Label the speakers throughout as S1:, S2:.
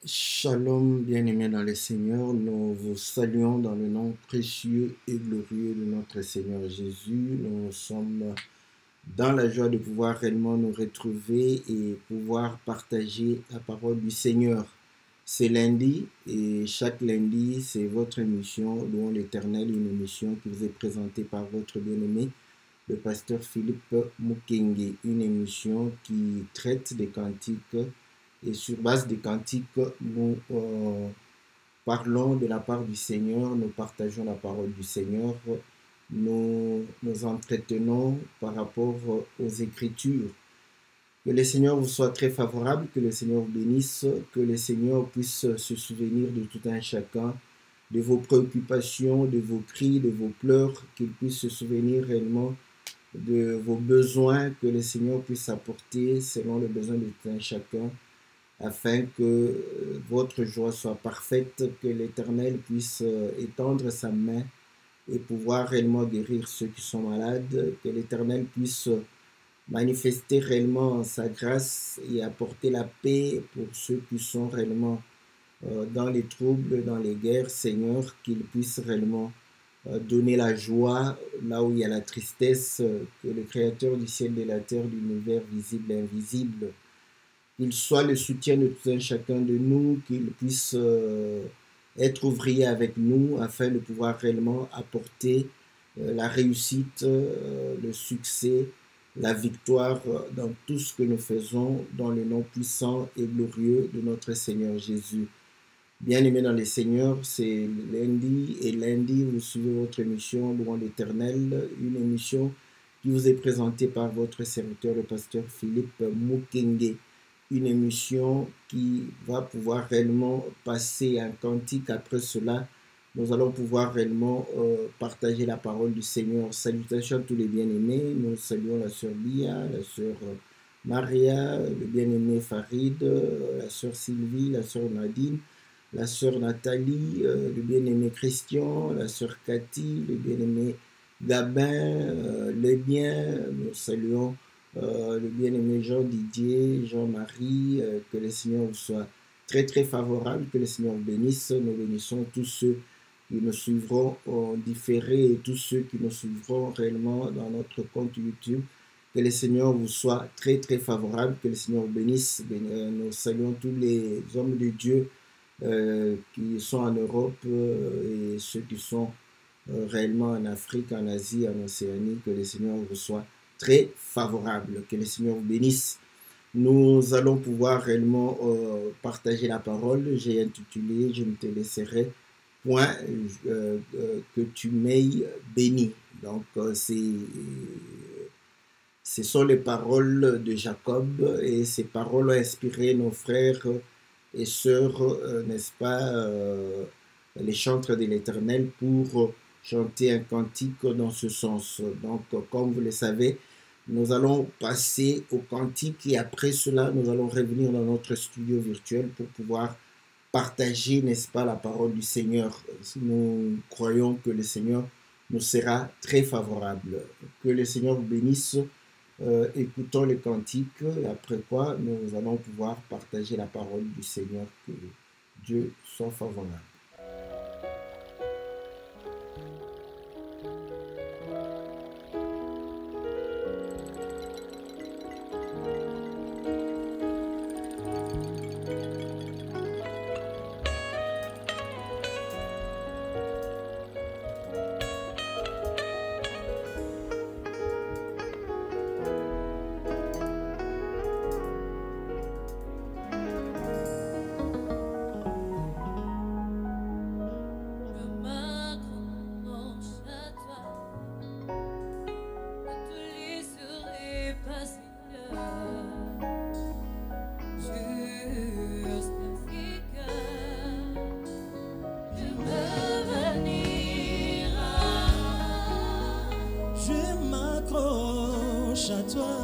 S1: Shalom, bien-aimés dans le Seigneur, nous vous saluons dans le nom précieux et glorieux de notre Seigneur Jésus. Nous sommes dans la joie de pouvoir réellement nous retrouver et pouvoir partager la parole du Seigneur. C'est lundi et chaque lundi, c'est votre émission Louons l'Éternel, une émission qui vous est présentée par votre bien-aimé, le pasteur Philippe Mukenge, une émission qui traite des cantiques. Et sur base des cantiques, nous parlons de la part du Seigneur, nous partageons la parole du Seigneur, nous nous entretenons par rapport aux Écritures. Que le Seigneur vous soit très favorable, que le Seigneur vous bénisse, que le Seigneur puisse se souvenir de tout un chacun, de vos préoccupations, de vos cris, de vos pleurs, qu'il puisse se souvenir réellement de vos besoins, que le Seigneur puisse apporter selon le besoin de tout un chacun, afin que votre joie soit parfaite, que l'Éternel puisse étendre sa main et pouvoir réellement guérir ceux qui sont malades, que l'Éternel puisse manifester réellement sa grâce et apporter la paix pour ceux qui sont réellement dans les troubles, dans les guerres, Seigneur, qu'il puisse réellement donner la joie là où il y a la tristesse, que le Créateur du ciel et de la terre, de l'univers visible et invisible, qu'il soit le soutien de tout un chacun de nous, qu'il puisse être ouvrier avec nous afin de pouvoir réellement apporter la réussite, le succès, la victoire dans tout ce que nous faisons dans le nom puissant et glorieux de notre Seigneur Jésus. Bien-aimés dans le Seigneur, c'est lundi et lundi vous suivez votre émission Louons l'Éternel, une émission qui vous est présentée par votre serviteur le pasteur Philippe Mukenge. Une émission qui va pouvoir réellement passer un cantique. Après cela, nous allons pouvoir réellement partager la parole du Seigneur. Salutations à tous les bien-aimés. Nous saluons la sœur Bia, la sœur Maria, le bien-aimé Farid, la sœur Sylvie, la sœur Nadine, la sœur Nathalie, le bien-aimé Christian, la sœur Cathy, le bien-aimé Gabin, les biens. Nous saluons le bien-aimé Jean-Didier, Jean-Marie, que le Seigneur vous soit très très favorable, que le Seigneur vous bénisse. Nous bénissons tous ceux qui nous suivront en différé et tous ceux qui nous suivront réellement dans notre compte YouTube. Que le Seigneur vous soit très très favorable, que le Seigneur vous bénisse. Nous saluons tous les hommes de Dieu qui sont en Europe et ceux qui sont réellement en Afrique, en Asie, en Océanie. Que le Seigneur vous soit très favorable, que le Seigneur vous bénisse. Nous allons pouvoir réellement partager la parole. J'ai intitulé « Je ne te laisserai point que tu m'aies béni ». Donc ce sont les paroles de Jacob et ces paroles ont inspiré nos frères et sœurs, n'est-ce pas, les chantres de l'Éternel pour chanter un cantique dans ce sens. Donc, comme vous le savez, nous allons passer au cantique et après cela, nous allons revenir dans notre studio virtuel pour pouvoir partager, n'est-ce pas, la parole du Seigneur. Nous croyons que le Seigneur nous sera très favorable. Que le Seigneur vous bénisse. Écoutons le cantique et après quoi, nous allons pouvoir partager la parole du Seigneur. Que Dieu soit favorable.
S2: À toi,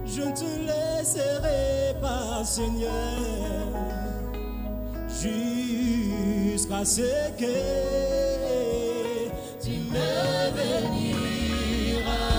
S2: je ne te laisserai pas, Seigneur, jusqu'à ce que tu me béniras.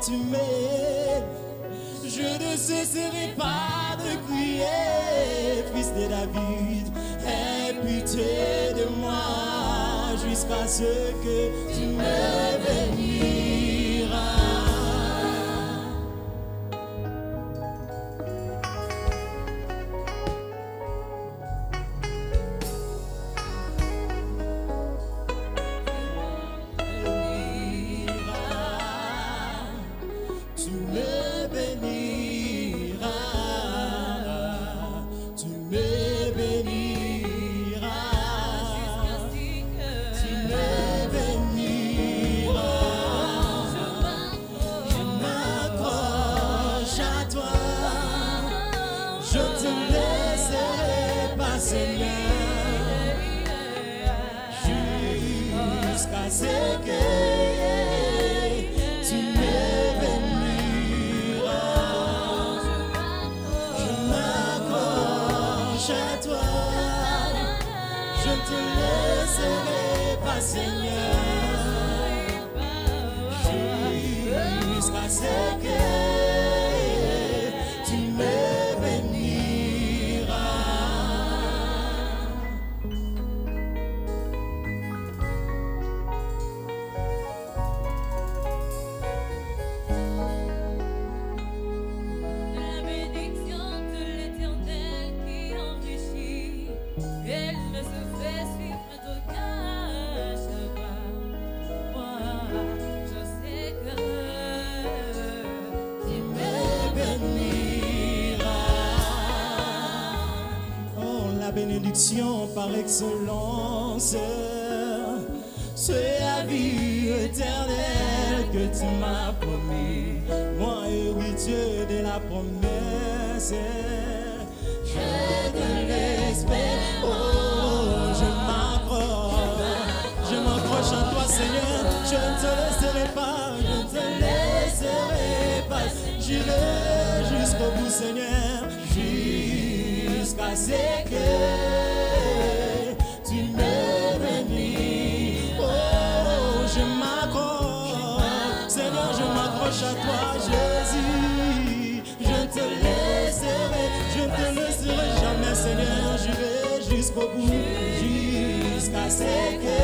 S2: tu m'aimes. Je ne cesserai pas de crier, fils de David, aie pitié de moi jusqu'à ce que tu me béniras. Tu me béniras, tu me béniras, tu me béniras. Je m'accroche à toi, je te laisserai pas, Seigneur, jusqu'à ce que tu me béniras. Je m'accroche à toi, je te laisserai pas, Seigneur, jusqu'à ce que tu me béniras.
S3: La bénédiction de l'Éternel qui enrichit, elle ne se fait suivre d'aucun chemin. Moi, je sais que tu me béniras.
S2: Oh, la bénédiction par excellence, c'est la vie éternelle que tu m'as promis. Moi, héritier de la promesse, j'ai de l'espérance. Oh, je m'accroche à toi, Seigneur. Je ne te laisserai pas, je ne te laisserai pas. J'irai jusqu'au bout, Seigneur, jusqu'à ce que tu me bénis. Oh, je m'accroche, Seigneur, je m'accroche à toi, Jésus. Je ne te laisserai jamais, Seigneur. J'irai jusqu'au bout, jusqu'à ce que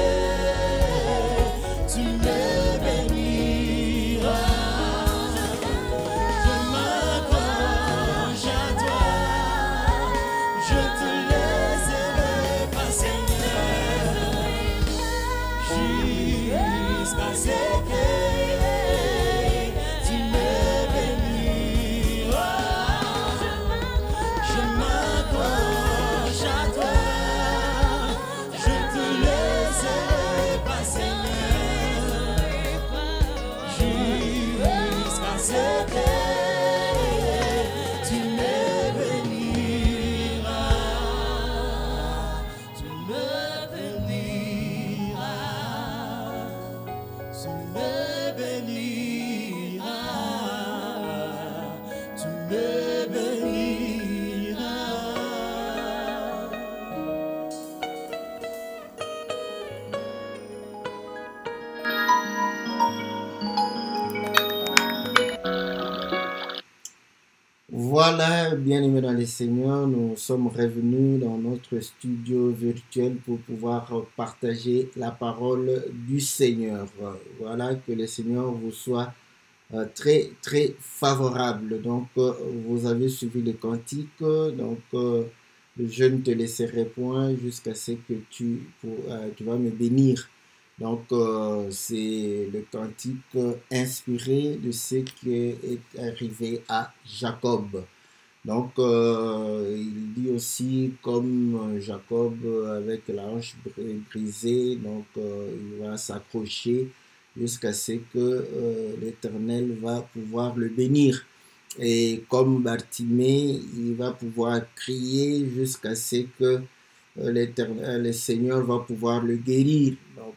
S2: tu me béniras. Je m'accroche à toi, je te laisserai pas, Seigneur, jusqu'à ce que tu me béniras. Je m'accroche à toi, je te laisserai pas, Seigneur, jusqu'à ce que tu me béniras. Tu me béniras. Tu me béniras. Tu me béniras.
S1: Voilà, bien-aimés dans les Seigneurs, nous sommes revenus dans notre studio virtuel pour pouvoir partager la parole du Seigneur. Voilà, que le Seigneur vous soit très, très favorable. Donc, vous avez suivi les cantiques. Donc, je ne te laisserai point jusqu'à ce que tu vas me bénir. Donc, c'est le cantique inspiré de ce qui est arrivé à Jacob. Donc, il dit aussi, comme Jacob avec la hanche brisée, donc il va s'accrocher jusqu'à ce que l'Éternel va pouvoir le bénir. Et comme Bartimée, il va pouvoir crier jusqu'à ce que le Seigneur va pouvoir le guérir. Donc,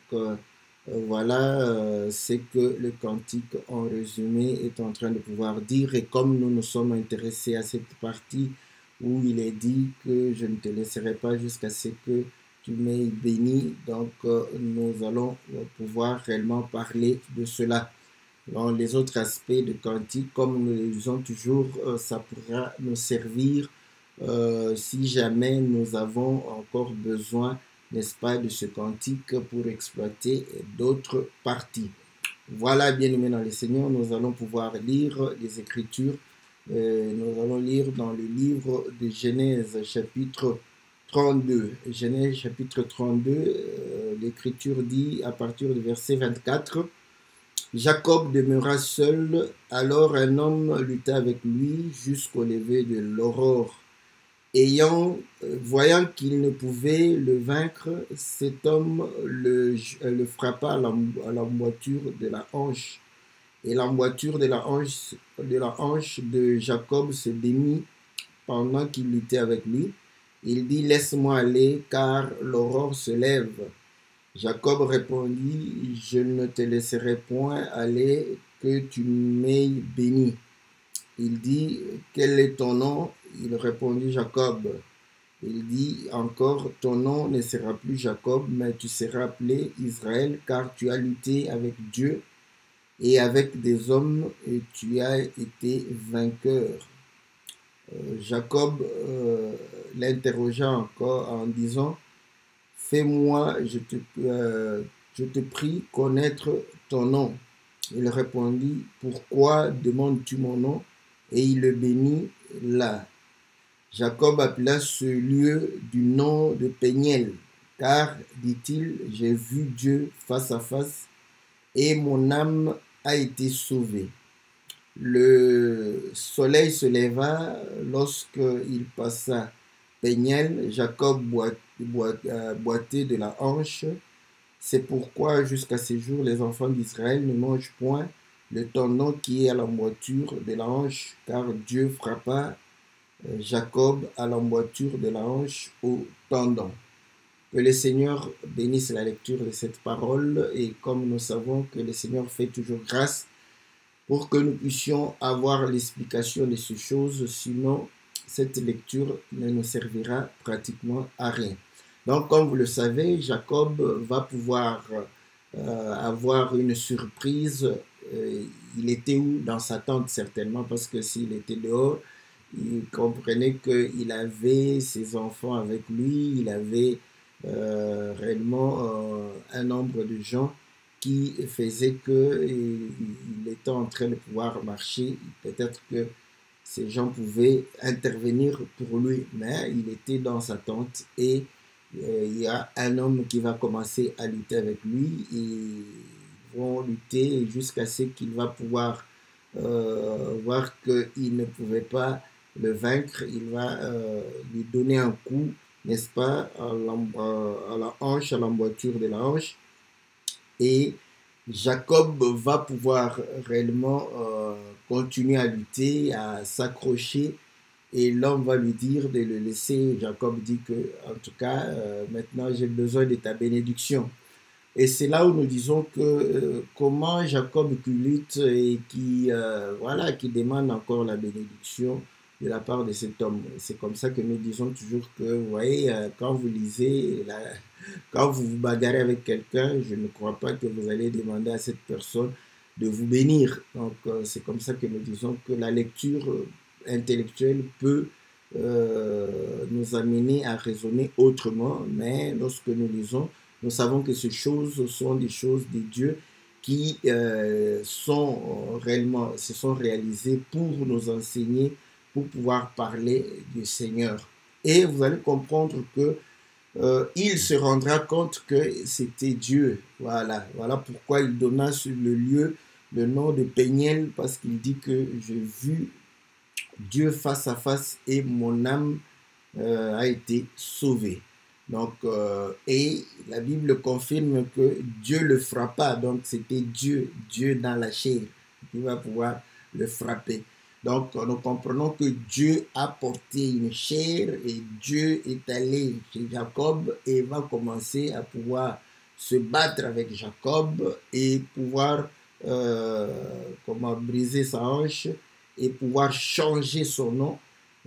S1: voilà ce que le cantique en résumé est en train de pouvoir dire. Et comme nous nous sommes intéressés à cette partie où il est dit que je ne te laisserai pas jusqu'à ce que tu m'aies béni, donc nous allons pouvoir réellement parler de cela. Dans les autres aspects de cantique, comme nous le disons toujours, ça pourra nous servir si jamais nous avons encore besoin, n'est-ce pas, de ce cantique pour exploiter d'autres parties. Voilà, bien-aimés dans le Seigneur, nous allons pouvoir lire les Écritures. Nous allons lire dans le livre de Genèse, chapitre 32. Genèse, chapitre 32, l'Écriture dit à partir du verset 24, « Jacob demeura seul, alors un homme lutta avec lui jusqu'au lever de l'aurore. Voyant qu'il ne pouvait le vaincre, cet homme le frappa à l'emboîture de la hanche. Et l'emboîture de la hanche de Jacob se démit pendant qu'il luttait avec lui. Il dit, « Laisse-moi aller, car l'aurore se lève. » Jacob répondit, « Je ne te laisserai point aller, que tu m'aies béni. » Il dit, « Quel est ton nom ?» Il répondit, « Jacob. » Il dit encore, « Ton nom ne sera plus Jacob, mais tu seras appelé Israël, car tu as lutté avec Dieu et avec des hommes, et tu as été vainqueur. » Jacob l'interrogea encore en disant, « Fais-moi, je te prie, connaître ton nom. » Il répondit, « Pourquoi demandes-tu mon nom ?» Et il le bénit là. Jacob appela ce lieu du nom de Péniel, car, dit-il, j'ai vu Dieu face à face, et mon âme a été sauvée. Le soleil se leva lorsqu'il passa Péniel. Jacob boitait de la hanche. C'est pourquoi jusqu'à ce jour les enfants d'Israël ne mangent point le tendon qui est à l'emboîture de la hanche, car Dieu frappa Jacob à l'emboîture de la hanche au tendon. Que le Seigneur bénisse la lecture de cette parole, et comme nous savons que le Seigneur fait toujours grâce pour que nous puissions avoir l'explication de ces choses, sinon cette lecture ne nous servira pratiquement à rien. Donc, comme vous le savez, Jacob va pouvoir avoir une surprise. Il était où? Dans sa tente certainement, parce que s'il était dehors, il comprenait qu'il avait ses enfants avec lui, il avait réellement un nombre de gens qui faisait qu'il était en train de pouvoir marcher. Peut-être que ces gens pouvaient intervenir pour lui, mais il était dans sa tente et il y a un homme qui va commencer à lutter avec lui. Ils vont lutter jusqu'à ce qu'il va pouvoir voir qu'il ne pouvait pas le vaincre. Il va lui donner un coup, n'est-ce pas, à la hanche, à l'emboîture de la hanche. Et Jacob va pouvoir réellement continuer à lutter, à s'accrocher, et l'homme va lui dire de le laisser. Jacob dit que, en tout cas, maintenant j'ai besoin de ta bénédiction. Et c'est là où nous disons que comment Jacob qui lutte et qui demande encore la bénédiction de la part de cet homme. C'est comme ça que nous disons toujours que, vous voyez, quand vous lisez, quand vous vous bagarrez avec quelqu'un, je ne crois pas que vous allez demander à cette personne de vous bénir. Donc, c'est comme ça que nous disons que la lecture intellectuelle peut nous amener à raisonner autrement, mais lorsque nous lisons, nous savons que ces choses sont des choses de Dieu qui se sont réalisées pour nous enseigner, pour pouvoir parler du Seigneur. Et vous allez comprendre que il se rendra compte que c'était Dieu. Voilà pourquoi il donna sur le lieu le nom de Péniel, parce qu'il dit que j'ai vu Dieu face à face et mon âme a été sauvée. Donc, et la Bible confirme que Dieu le frappa, donc c'était Dieu dans la chair qui va pouvoir le frapper. Donc, nous comprenons que Dieu a porté une chair et Dieu est allé chez Jacob et va commencer à pouvoir se battre avec Jacob et pouvoir briser sa hanche et pouvoir changer son nom.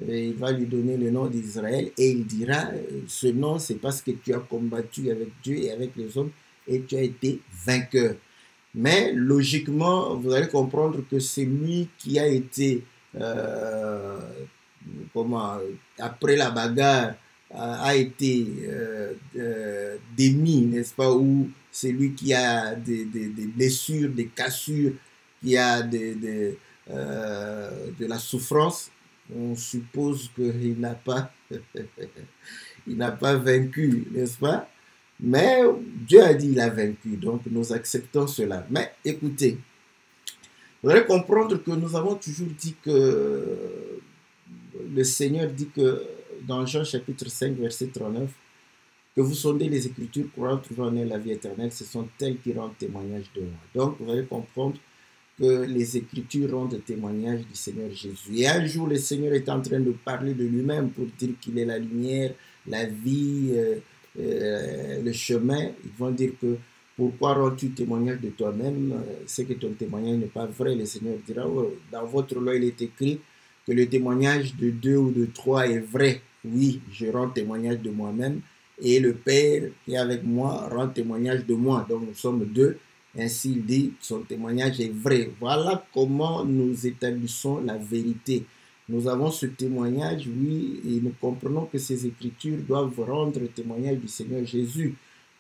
S1: Et il va lui donner le nom d'Israël et il dira, ce nom c'est parce que tu as combattu avec Dieu et avec les hommes et tu as été vainqueur. Mais logiquement, vous allez comprendre que c'est lui qui a été, comment, après la bagarre, a été démis, n'est-ce pas, ou c'est lui qui a des blessures, des cassures, qui a de la souffrance. On suppose qu'il n'a pas, il n'a pas vaincu, n'est-ce pas? Mais Dieu a dit qu'il a vaincu, donc nous acceptons cela. Mais écoutez, vous allez comprendre que nous avons toujours dit que le Seigneur dit que dans Jean chapitre 5, verset 39, que vous sondez les Écritures, croyant trouver en elles la vie éternelle, ce sont elles qui rendent témoignage de moi. Donc vous allez comprendre que les Écritures rendent témoignage du Seigneur Jésus. Et un jour, le Seigneur est en train de parler de lui-même pour dire qu'il est la lumière, la vie, le chemin. Ils vont dire que pourquoi rends-tu témoignage de toi-même? C'est que ton témoignage n'est pas vrai. Le Seigneur dira, oh, dans votre loi, il est écrit que le témoignage de 2 ou de 3 est vrai. Oui, je rends témoignage de moi-même et le Père qui est avec moi rend témoignage de moi. Donc nous sommes 2. Ainsi il dit, son témoignage est vrai. Voilà comment nous établissons la vérité. Nous avons ce témoignage, oui, et nous comprenons que ces Écritures doivent rendre témoignage du Seigneur Jésus.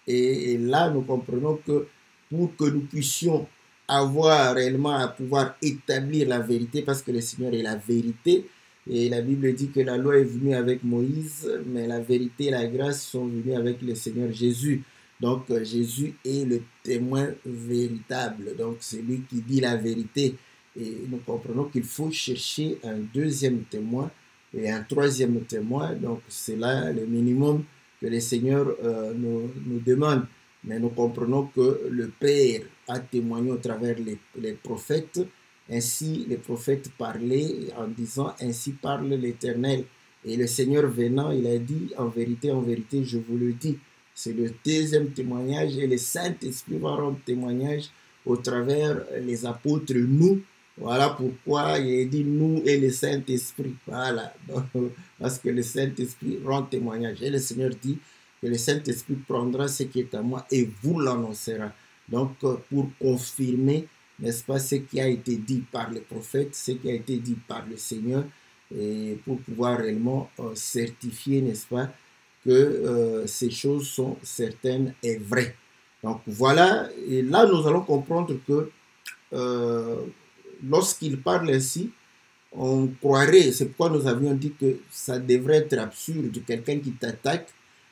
S1: Et là, nous comprenons que pour que nous puissions avoir réellement à pouvoir établir la vérité, parce que le Seigneur est la vérité, et la Bible dit que la loi est venue avec Moïse, mais la vérité et la grâce sont venues avec le Seigneur Jésus. Donc Jésus est le témoin véritable, donc c'est lui qui dit la vérité. Et nous comprenons qu'il faut chercher un deuxième témoin et un troisième témoin. Donc c'est là le minimum que le Seigneur nous demande. Mais nous comprenons que le Père a témoigné au travers les prophètes. Ainsi les prophètes parlaient en disant « Ainsi parle l'Éternel ». Et le Seigneur venant, il a dit « En vérité, je vous le dis ». C'est le deuxième témoignage et le Saint-Esprit va rendre témoignage au travers les apôtres, nous. Voilà pourquoi il est dit nous et le Saint-Esprit. Voilà, donc, parce que le Saint-Esprit rend témoignage. Et le Seigneur dit que le Saint-Esprit prendra ce qui est à moi et vous l'annoncera. Donc, pour confirmer, n'est-ce pas, ce qui a été dit par les prophètes, ce qui a été dit par le Seigneur, et pour pouvoir réellement certifier, n'est-ce pas, que ces choses sont certaines et vraies. Donc voilà, et là nous allons comprendre que lorsqu'il parle ainsi, on croirait, c'est pourquoi nous avions dit que ça devrait être absurde, quelqu'un qui t'attaque,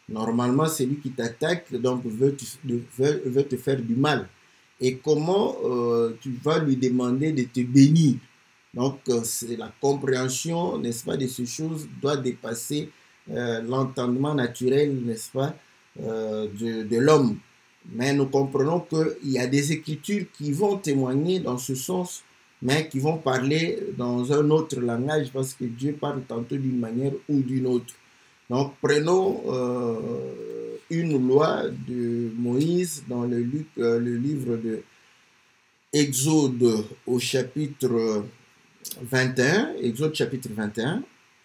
S1: normalement c'est lui qui t'attaque, donc veut te faire du mal. Et comment tu vas lui demander de te bénir? Donc c'est la compréhension, n'est-ce pas, de ces choses doit dépasser l'entendement naturel, n'est-ce pas, de l'homme. Mais nous comprenons qu'il y a des Écritures qui vont témoigner dans ce sens, mais qui vont parler dans un autre langage, parce que Dieu parle tantôt d'une manière ou d'une autre. Donc prenons une loi de Moïse dans le livre de Exode au chapitre 21, Exode chapitre 21,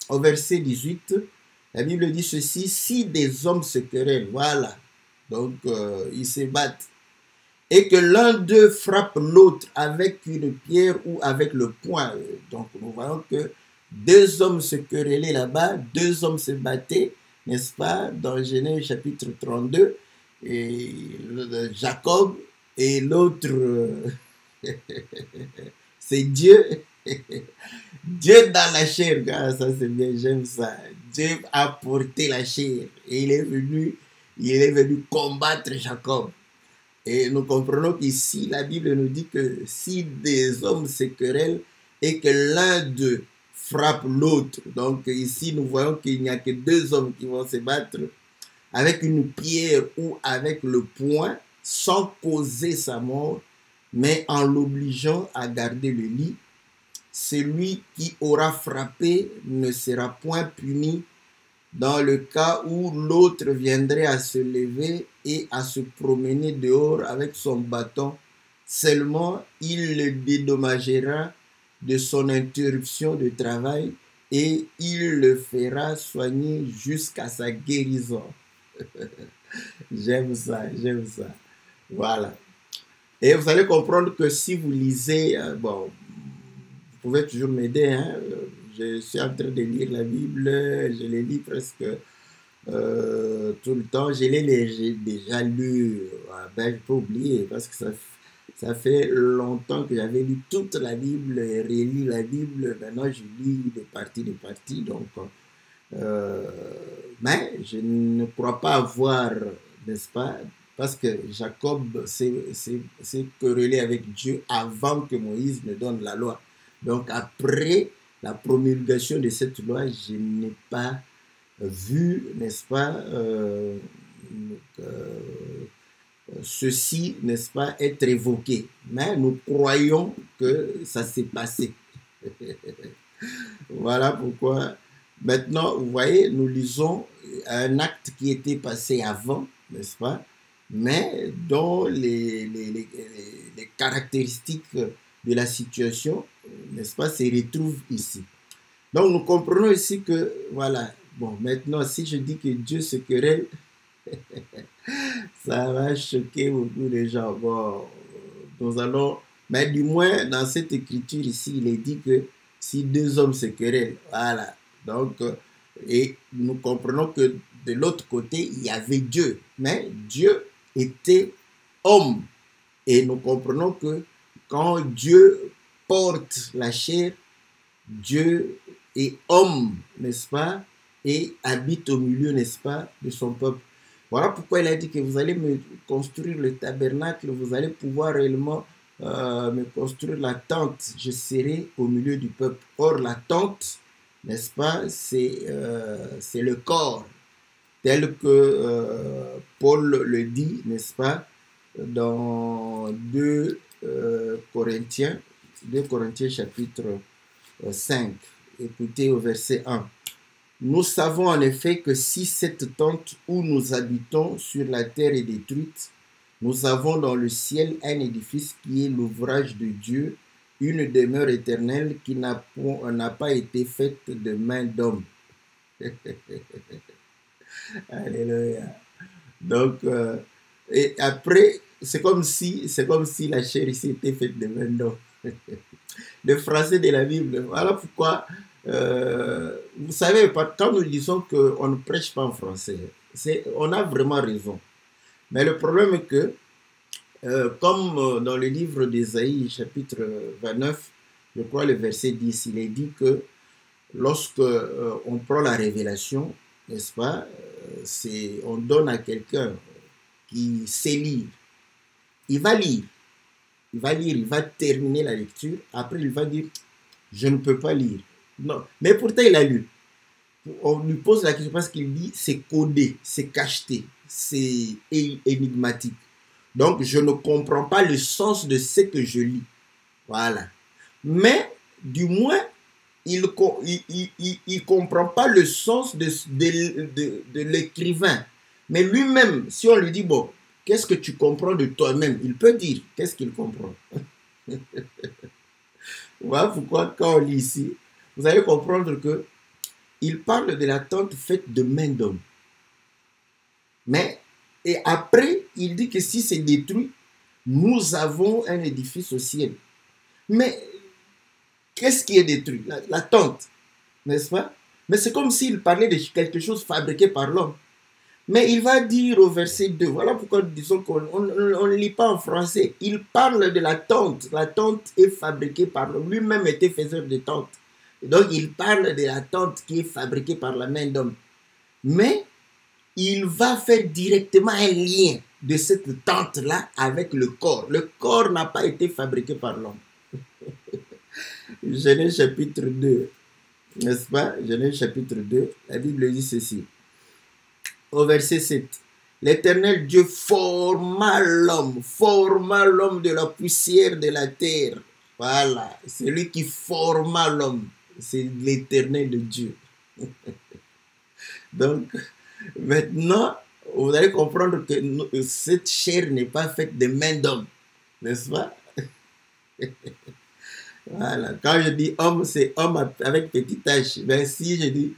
S1: au verset 18, la Bible dit ceci, si des hommes se querellent, voilà, donc ils se battent, et que l'un d'eux frappe l'autre avec une pierre ou avec le poing. Donc nous voyons que deux hommes se querellaient là-bas, deux hommes se battaient, n'est-ce pas, dans Genèse chapitre 32, et Jacob et l'autre, c'est Dieu. Dieu dans la chair, ah, ça c'est bien, j'aime ça. Dieu a porté la chair et il est venu combattre Jacob. Et nous comprenons qu'ici, la Bible nous dit que si des hommes se querellent et que l'un d'eux frappe l'autre, donc ici nous voyons qu'il n'y a que deux hommes qui vont se battre avec une pierre ou avec le poing sans causer sa mort, mais en l'obligeant à garder le lit. Celui qui aura frappé ne sera point puni dans le cas où l'autre viendrait à se lever et à se promener dehors avec son bâton. Seulement, il le dédommagera de son interruption de travail et il le fera soigner jusqu'à sa guérison. J'aime ça, j'aime ça. Voilà. Et vous allez comprendre que si vous lisez, bon, vous pouvez toujours m'aider, hein, je suis en train de lire la Bible, je les lis presque tout le temps, j'ai déjà lu, ben, je peux oublier parce que ça fait longtemps que j'avais lu toute la Bible et relis la Bible. Maintenant, je lis des parties. Donc, mais je ne crois pas avoir, n'est-ce pas, parce que Jacob s'est querellé avec Dieu avant que Moïse ne donne la loi. Donc, après la promulgation de cette loi, je n'ai pas vu, n'est-ce pas, ceci, n'est-ce pas, être évoqué. Mais nous croyons que ça s'est passé. Voilà pourquoi, maintenant, vous voyez, nous lisons un acte qui était passé avant, n'est-ce pas, mais dont les caractéristiques de la situation, n'est-ce pas, se retrouvent ici. Donc, nous comprenons ici que, voilà, bon, maintenant, si je dis que Dieu se querelle, ça va choquer beaucoup de gens. Bon, nous allons, mais du moins, dans cette écriture ici, il est dit que si deux hommes se querellent, voilà. Donc, et nous comprenons que de l'autre côté, il y avait Dieu, mais Dieu était homme. Et nous comprenons que quand Dieu porte la chair, Dieu est homme, n'est-ce pas, et habite au milieu, n'est-ce pas, de son peuple. Voilà pourquoi il a dit que vous allez me construire le tabernacle, vous allez pouvoir réellement me construire la tente, je serai au milieu du peuple. Or, la tente, n'est-ce pas, c'est le corps, tel que Paul le dit, n'est-ce pas, dans 2 Corinthiens chapitre 5. Écoutez au verset 1. Nous savons en effet que si cette tente où nous habitons sur la terre est détruite, nous avons dans le ciel un édifice qui est l'ouvrage de Dieu, une demeure éternelle qui n'a pas été faite de main d'homme. Alléluia. Donc, et après, c'est comme si la chair ici était faite de main d'homme. Le français de la Bible. Voilà pourquoi, vous savez, quand nous disons qu'on ne prêche pas en français, on a vraiment raison. Mais le problème est que, comme dans le livre d'Ésaïe, chapitre 29, je crois le verset 10, il est dit que lorsque on prend la révélation, n'est-ce pas, on donne à quelqu'un qui sait lire. Il va lire, il va terminer la lecture, après il va dire, je ne peux pas lire. Non, mais pourtant il a lu. On lui pose la question parce qu'il dit, c'est codé, c'est cacheté, c'est énigmatique. Donc je ne comprends pas le sens de ce que je lis. Voilà. Mais du moins, il ne comprend pas le sens de l'écrivain. Mais lui-même, si on lui dit, bon, qu'est-ce que tu comprends de toi-même? Il peut dire, qu'est-ce qu'il comprend? Voilà pourquoi quand on lit ici, vous allez comprendre que il parle de la tente faite de main d'homme. Mais, et après, il dit que si c'est détruit, nous avons un édifice au ciel. Mais, qu'est-ce qui est détruit? La tente, n'est-ce pas? Mais c'est comme s'il parlait de quelque chose fabriqué par l'homme. Mais il va dire au verset 2, voilà pourquoi nous disons qu'on ne lit pas en français. Il parle de la tente. La tente est fabriquée par l'homme. Lui-même était faiseur de tente. Et donc il parle de la tente qui est fabriquée par la main d'homme. Mais il va faire directement un lien de cette tente-là avec le corps. Le corps n'a pas été fabriqué par l'homme. Genèse chapitre 2, n'est-ce pas? Genèse chapitre 2, la Bible dit ceci. Au verset 7, l'Éternel Dieu forma l'homme de la poussière de la terre. Voilà, c'est lui qui forma l'homme, c'est l'Éternel de Dieu. Donc, maintenant, vous allez comprendre que cette chair n'est pas faite de main d'homme, n'est-ce pas? Voilà, quand je dis homme, c'est homme avec petit h. Mais si je dis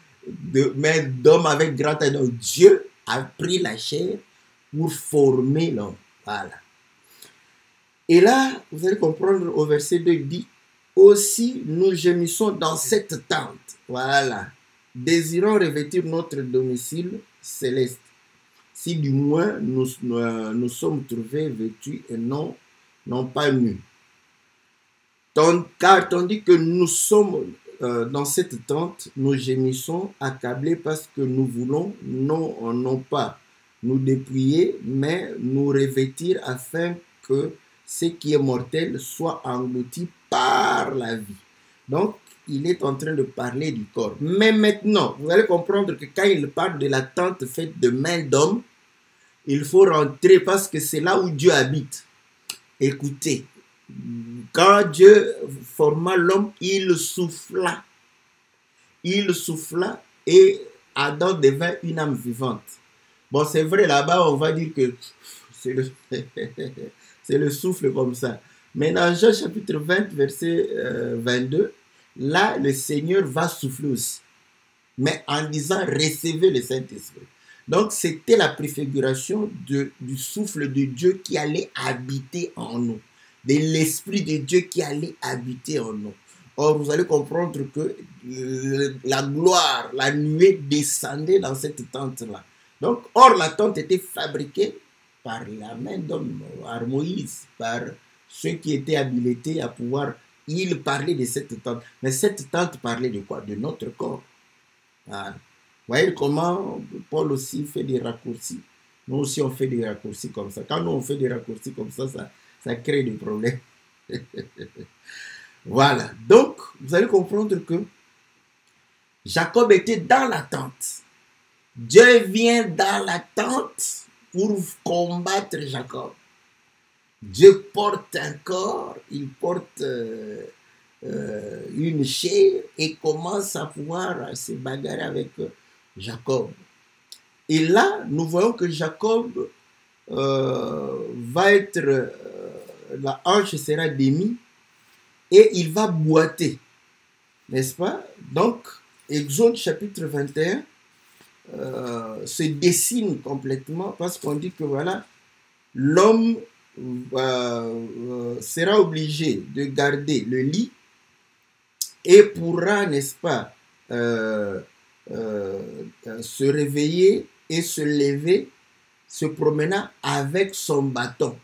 S1: mais d'homme avec grand H, donc Dieu a pris la chair pour former l'homme. Voilà. Et là, vous allez comprendre au verset 2, il dit, aussi nous gémissons dans cette tente. Voilà. Désirons revêtir notre domicile céleste. Si du moins nous sommes trouvés vêtus et non pas nus. Car tandis que nous sommes dans cette tente, nous gémissons accablés parce que nous voulons non pas nous dépouiller, mais nous revêtir afin que ce qui est mortel soit englouti par la vie. Donc, il est en train de parler du corps. Mais maintenant, vous allez comprendre que quand il parle de la tente faite de main d'homme, il faut rentrer parce que c'est là où Dieu habite. Écoutez, quand Dieu forma l'homme, il souffla. Il souffla et Adam devint une âme vivante. Bon, c'est vrai, là-bas, on va dire que c'est le souffle comme ça. Mais dans Jean chapitre 20, verset 22, là, le Seigneur va souffler aussi. Mais en disant, recevez le Saint-Esprit. Donc, c'était la préfiguration du souffle de Dieu qui allait habiter en nous. De l'Esprit de Dieu qui allait habiter en nous. Or, vous allez comprendre que la gloire, la nuée descendait dans cette tente-là. Donc, or, la tente était fabriquée par la main d'homme, par Moïse, par ceux qui étaient habilités à pouvoir... Il parlait de cette tente. Mais cette tente parlait de quoi? De notre corps. Voilà. Vous voyez comment Paul aussi fait des raccourcis. Nous aussi, on fait des raccourcis comme ça. Quand nous, on fait des raccourcis comme ça crée des problèmes. Voilà. Donc, vous allez comprendre que Jacob était dans la tente. Dieu vient dans la tente pour combattre Jacob. Dieu porte un corps, il porte une chair et commence à pouvoir se bagarrer avec Jacob. Et là, nous voyons que Jacob va être, la hanche sera démise et il va boiter, n'est-ce pas? Donc, Exode chapitre 21 se dessine complètement parce qu'on dit que voilà, l'homme sera obligé de garder le lit et pourra, n'est-ce pas, se réveiller et se lever, se promenant avec son bâton.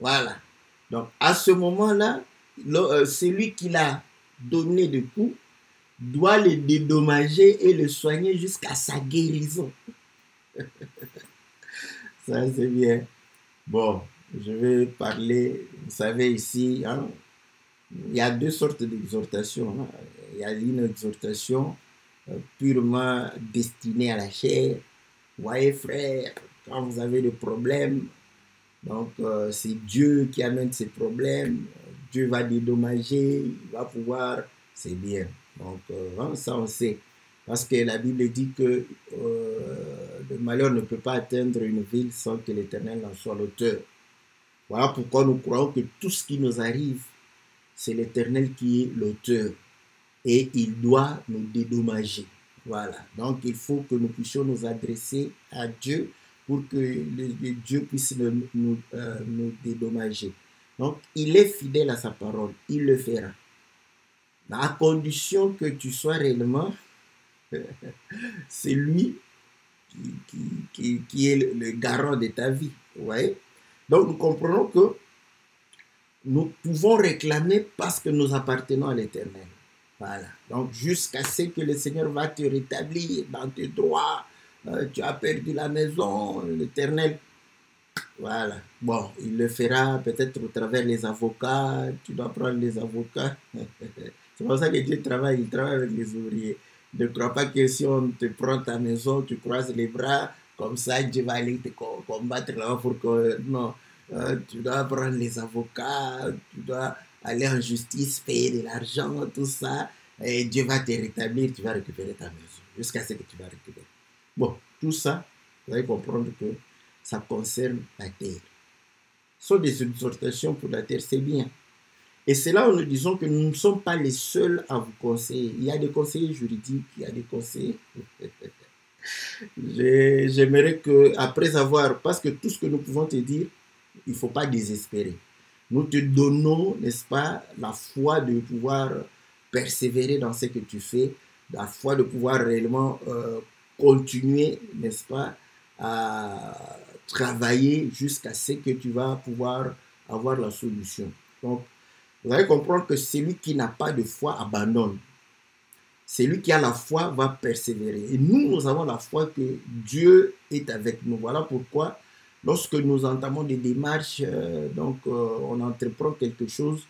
S1: Voilà. Donc, à ce moment-là, celui qui l'a donné de coups doit le dédommager et le soigner jusqu'à sa guérison. Ça, c'est bien. Bon, je vais parler, vous savez ici, hein, il y a deux sortes d'exhortations. Hein. Il y a une exhortation purement destinée à la chair. Vous voyez, frère, quand vous avez des problèmes, donc c'est Dieu qui amène ces problèmes. Dieu va dédommager, il va pouvoir, c'est bien. Donc, ça on sait. Parce que la Bible dit que le malheur ne peut pas atteindre une ville sans que l'Éternel en soit l'auteur. Voilà pourquoi nous croyons que tout ce qui nous arrive, c'est l'Éternel qui est l'auteur. Et il doit nous dédommager. Voilà. Donc, il faut que nous puissions nous adresser à Dieu pour que Dieu puisse nous dédommager. Donc, il est fidèle à sa parole. Il le fera. À condition que tu sois réellement c'est lui qui est le garant de ta vie. Ouais. Donc nous comprenons que nous pouvons réclamer parce que nous appartenons à l'Éternel. Voilà. Donc jusqu'à ce que le Seigneur va te rétablir dans tes droits, tu as perdu la maison, l'Éternel. Voilà. Bon, il le fera peut-être au travers des avocats, tu dois prendre les avocats. C'est pour ça que Dieu travaille, il travaille avec les ouvriers. Ne crois pas que si on te prend ta maison, tu croises les bras, comme ça Dieu va aller te combattre là pour que... Non, tu dois prendre les avocats, tu dois aller en justice, payer de l'argent, tout ça, et Dieu va te rétablir, tu vas récupérer ta maison, jusqu'à ce que tu vas récupérer. Bon, tout ça, vous allez comprendre que ça concerne la terre. Ce sont des exhortations pour la terre, c'est bien. Et c'est là où nous disons que nous ne sommes pas les seuls à vous conseiller. Il y a des conseillers juridiques, il y a des conseillers. J'aimerais que, après avoir, parce que tout ce que nous pouvons te dire, il ne faut pas désespérer. Nous te donnons, n'est-ce pas, la foi de pouvoir persévérer dans ce que tu fais, la foi de pouvoir réellement continuer, n'est-ce pas, à travailler jusqu'à ce que tu vas pouvoir avoir la solution. Donc, vous allez comprendre que celui qui n'a pas de foi abandonne. Celui qui a la foi va persévérer. Et nous avons la foi que Dieu est avec nous. Voilà pourquoi, lorsque nous entamons des démarches, on entreprend quelque chose,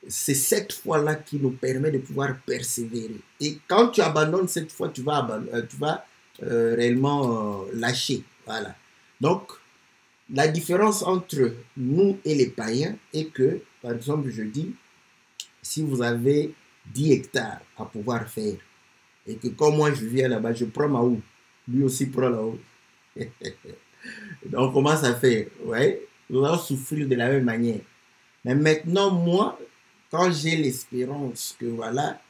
S1: c'est cette foi-là qui nous permet de pouvoir persévérer. Et quand tu abandonnes cette foi, tu vas réellement lâcher. Voilà. Donc, la différence entre nous et les païens est que, par exemple, je dis, si vous avez 10 hectares à pouvoir faire, et que comme moi je viens là-bas, je prends ma houe, lui aussi prend la houe. Donc, on commence à faire, ouais, nous allons souffrir de la même manière. Mais maintenant, moi, quand j'ai l'espérance que voilà,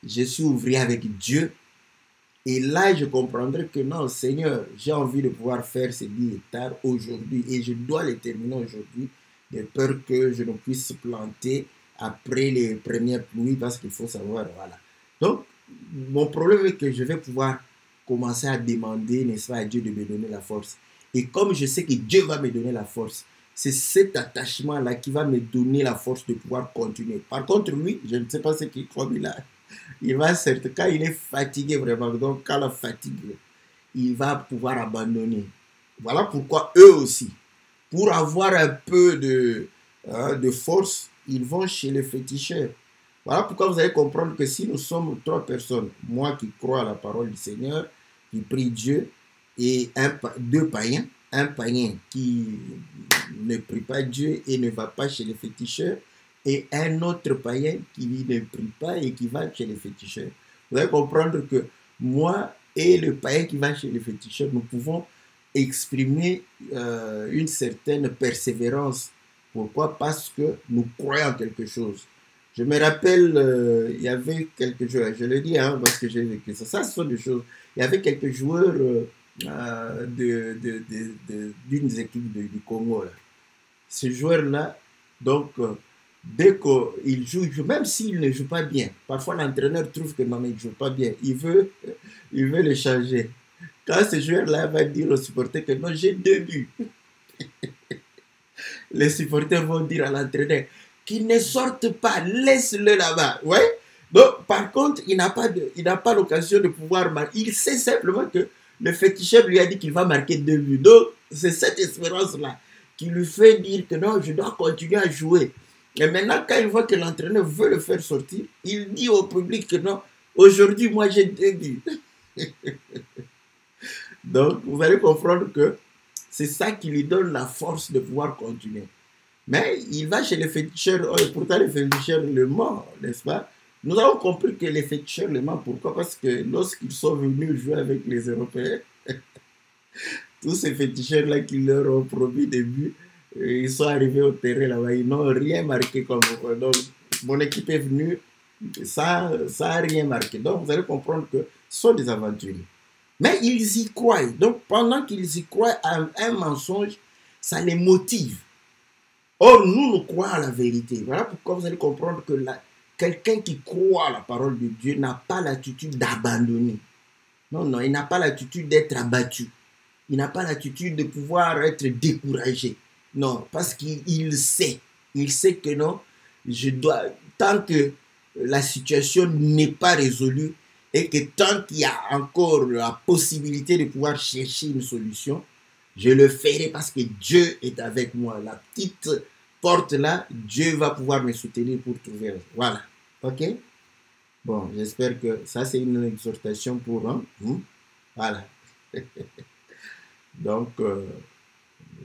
S1: je suis ouvrier avec Dieu, et là, je comprendrai que non, Seigneur, j'ai envie de pouvoir faire ces 10 hectares aujourd'hui et je dois les terminer aujourd'hui, de peur que je ne puisse planter après les premières pluies parce qu'il faut savoir, voilà. Donc, mon problème est que je vais pouvoir commencer à demander, n'est-ce pas, à Dieu de me donner la force. Et comme je sais que Dieu va me donner la force, c'est cet attachement-là qui va me donner la force de pouvoir continuer. Par contre, lui, je ne sais pas ce qu'il croit, il va certes, quand il est fatigué vraiment, donc quand la fatigue, il va pouvoir abandonner. Voilà pourquoi eux aussi, pour avoir un peu de force, ils vont chez les féticheurs. Voilà pourquoi vous allez comprendre que si nous sommes 3 personnes, moi qui crois à la parole du Seigneur, qui prie Dieu, et 2 païens, un païen qui ne prie pas Dieu et ne va pas chez les féticheurs, et un autre païen qui ne prie pas et qui va chez les féticheurs. Vous allez comprendre que moi et le païen qui va chez les féticheurs, nous pouvons exprimer une certaine persévérance. Pourquoi? Parce que nous croyons en quelque chose. Je me rappelle, il y avait quelques joueurs, je le dis parce que j'ai vécu ça. Ça, ce sont des choses. Il y avait quelques joueurs d'une équipe du Congo. Là. Ces joueurs-là, donc, dès qu'il joue, même s'il ne joue pas bien, parfois l'entraîneur trouve que non, mais il ne joue pas bien. Il veut le changer. Quand ce joueur-là va dire aux supporters que non, j'ai 2 buts. Les supporters vont dire à l'entraîneur qu'il ne sorte pas, laisse-le là-bas. Ouais? Donc, par contre, il n'a pas l'occasion de pouvoir marquer. Il sait simplement que le féticheur lui a dit qu'il va marquer 2 buts. Donc, c'est cette espérance-là qui lui fait dire que non, je dois continuer à jouer. Et maintenant, quand il voit que l'entraîneur veut le faire sortir, il dit au public que non, aujourd'hui, moi, j'ai 2 buts. Donc, vous allez comprendre que c'est ça qui lui donne la force de pouvoir continuer. Mais il va chez les féticheurs, pourtant les féticheurs le mentent, n'est-ce pas? Nous avons compris que les féticheurs le mentent. Pourquoi? Parce que lorsqu'ils sont venus jouer avec les Européens, tous ces féticheurs-là qui leur ont promis des buts, ils sont arrivés au terrain là-bas, ils n'ont rien marqué comme moi. Donc, mon équipe est venue, ça n'a rien marqué. Donc, vous allez comprendre que ce sont des aventuriers. Mais ils y croient. Donc, pendant qu'ils y croient à un mensonge, ça les motive. Or, nous croyons à la vérité. Voilà pourquoi vous allez comprendre que quelqu'un qui croit à la parole de Dieu n'a pas l'attitude d'abandonner. Non, il n'a pas l'attitude d'être abattu. Il n'a pas l'attitude de pouvoir être découragé. Non, parce qu'il sait. Il sait que non, tant que la situation n'est pas résolue et que tant qu'il y a encore la possibilité de pouvoir chercher une solution, je le ferai parce que Dieu est avec moi. La petite porte là, Dieu va pouvoir me soutenir pour trouver. Voilà. Ok? Bon, j'espère que ça c'est une exhortation pour voilà. Donc,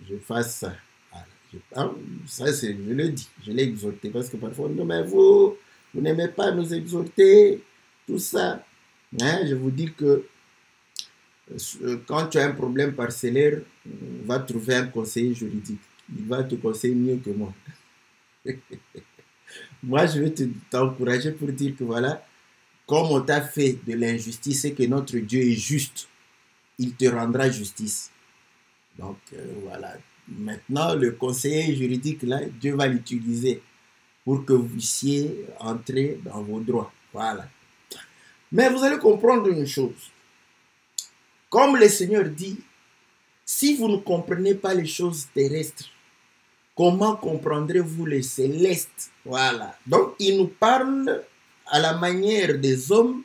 S1: je fasse ça. Voilà. Ça, je le dis, je l'ai exhorté parce que parfois, non, mais vous n'aimez pas nous exhorter, tout ça. Hein, je vous dis que quand tu as un problème parcellaire, va trouver un conseiller juridique. Il va te conseiller mieux que moi. Moi, je vais t'encourager pour dire que voilà, comme on t'a fait de l'injustice et que notre Dieu est juste, il te rendra justice. Donc, voilà. maintenant, le conseiller juridique, là, Dieu va l'utiliser pour que vous puissiez entrer dans vos droits. Voilà. Mais vous allez comprendre une chose. Comme le Seigneur dit, si vous ne comprenez pas les choses terrestres, comment comprendrez-vous les célestes? Voilà. Donc, il nous parle à la manière des hommes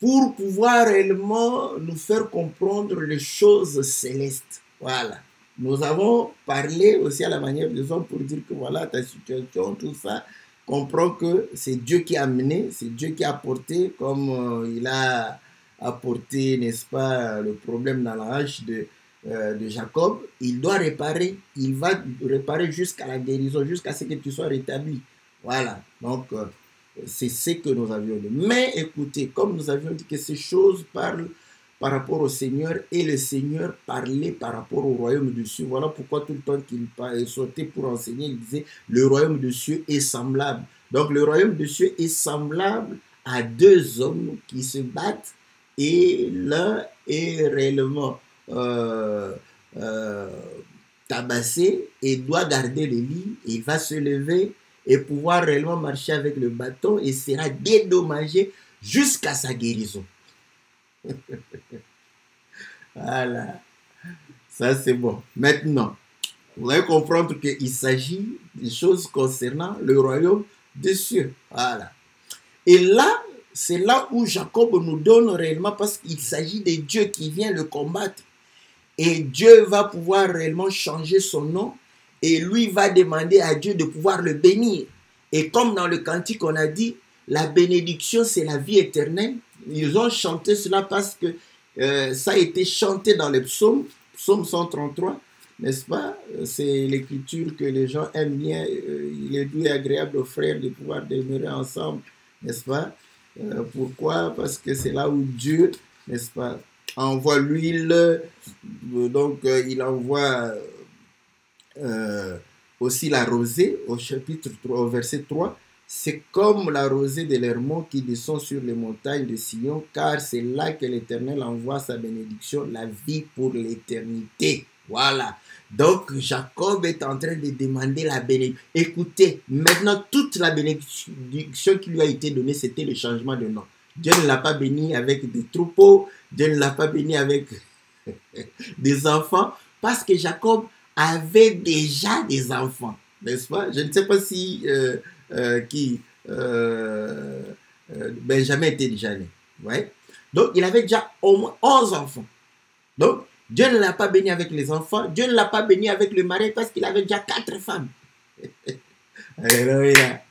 S1: pour pouvoir réellement nous faire comprendre les choses célestes. Voilà. Nous avons parlé aussi à la manière des hommes pour dire que voilà ta situation, tout ça. Comprends que c'est Dieu qui a amené, c'est Dieu qui a apporté, comme il a apporté, n'est-ce pas, le problème dans la hache de Jacob. Il doit réparer, il va réparer jusqu'à la guérison, jusqu'à ce que tu sois rétabli. Voilà, donc c'est ce que nous avions dit. Mais écoutez, comme nous avions dit que ces choses parlent par rapport au Seigneur et le Seigneur parlait par rapport au royaume des cieux. Voilà pourquoi tout le temps qu'il sortait pour enseigner, il disait le royaume des cieux est semblable. Donc le royaume des cieux est semblable à deux hommes qui se battent et l'un est réellement tabassé et doit garder le lit. Il va se lever et pouvoir réellement marcher avec le bâton et sera dédommagé jusqu'à sa guérison. Voilà, ça c'est bon. Maintenant, vous allez comprendre qu'il s'agit des choses concernant le royaume des cieux. Voilà. Et là, c'est là où Jacob nous donne réellement, parce qu'il s'agit de Dieu qui vient le combattre. Et Dieu va pouvoir réellement changer son nom et lui va demander à Dieu de pouvoir le bénir. Et comme dans le cantique, on a dit, la bénédiction, c'est la vie éternelle. Ils ont chanté cela parce que ça a été chanté dans les psaumes, psaume 133, n'est-ce pas? C'est l'écriture que les gens aiment bien. Il est doux et agréable aux frères de pouvoir demeurer ensemble, n'est-ce pas? Pourquoi? Parce que c'est là où Dieu, n'est-ce pas, envoie l'huile, donc il envoie aussi la rosée au chapitre 3, au verset 3. C'est comme la rosée de l'Hermon qui descend sur les montagnes de Sion, car c'est là que l'Éternel envoie sa bénédiction, la vie pour l'éternité. Voilà. Donc, Jacob est en train de demander la bénédiction. Écoutez, maintenant, toute la bénédiction qui lui a été donnée, c'était le changement de nom. Dieu ne l'a pas béni avec des troupeaux, Dieu ne l'a pas béni avec des enfants, parce que Jacob avait déjà des enfants, n'est-ce pas? Je ne sais pas si Benjamin était déjà né. Ouais. Donc, il avait déjà au moins 11 enfants. Donc, Dieu ne l'a pas béni avec les enfants. Dieu ne l'a pas béni avec le mari parce qu'il avait déjà 4 femmes. Alléluia.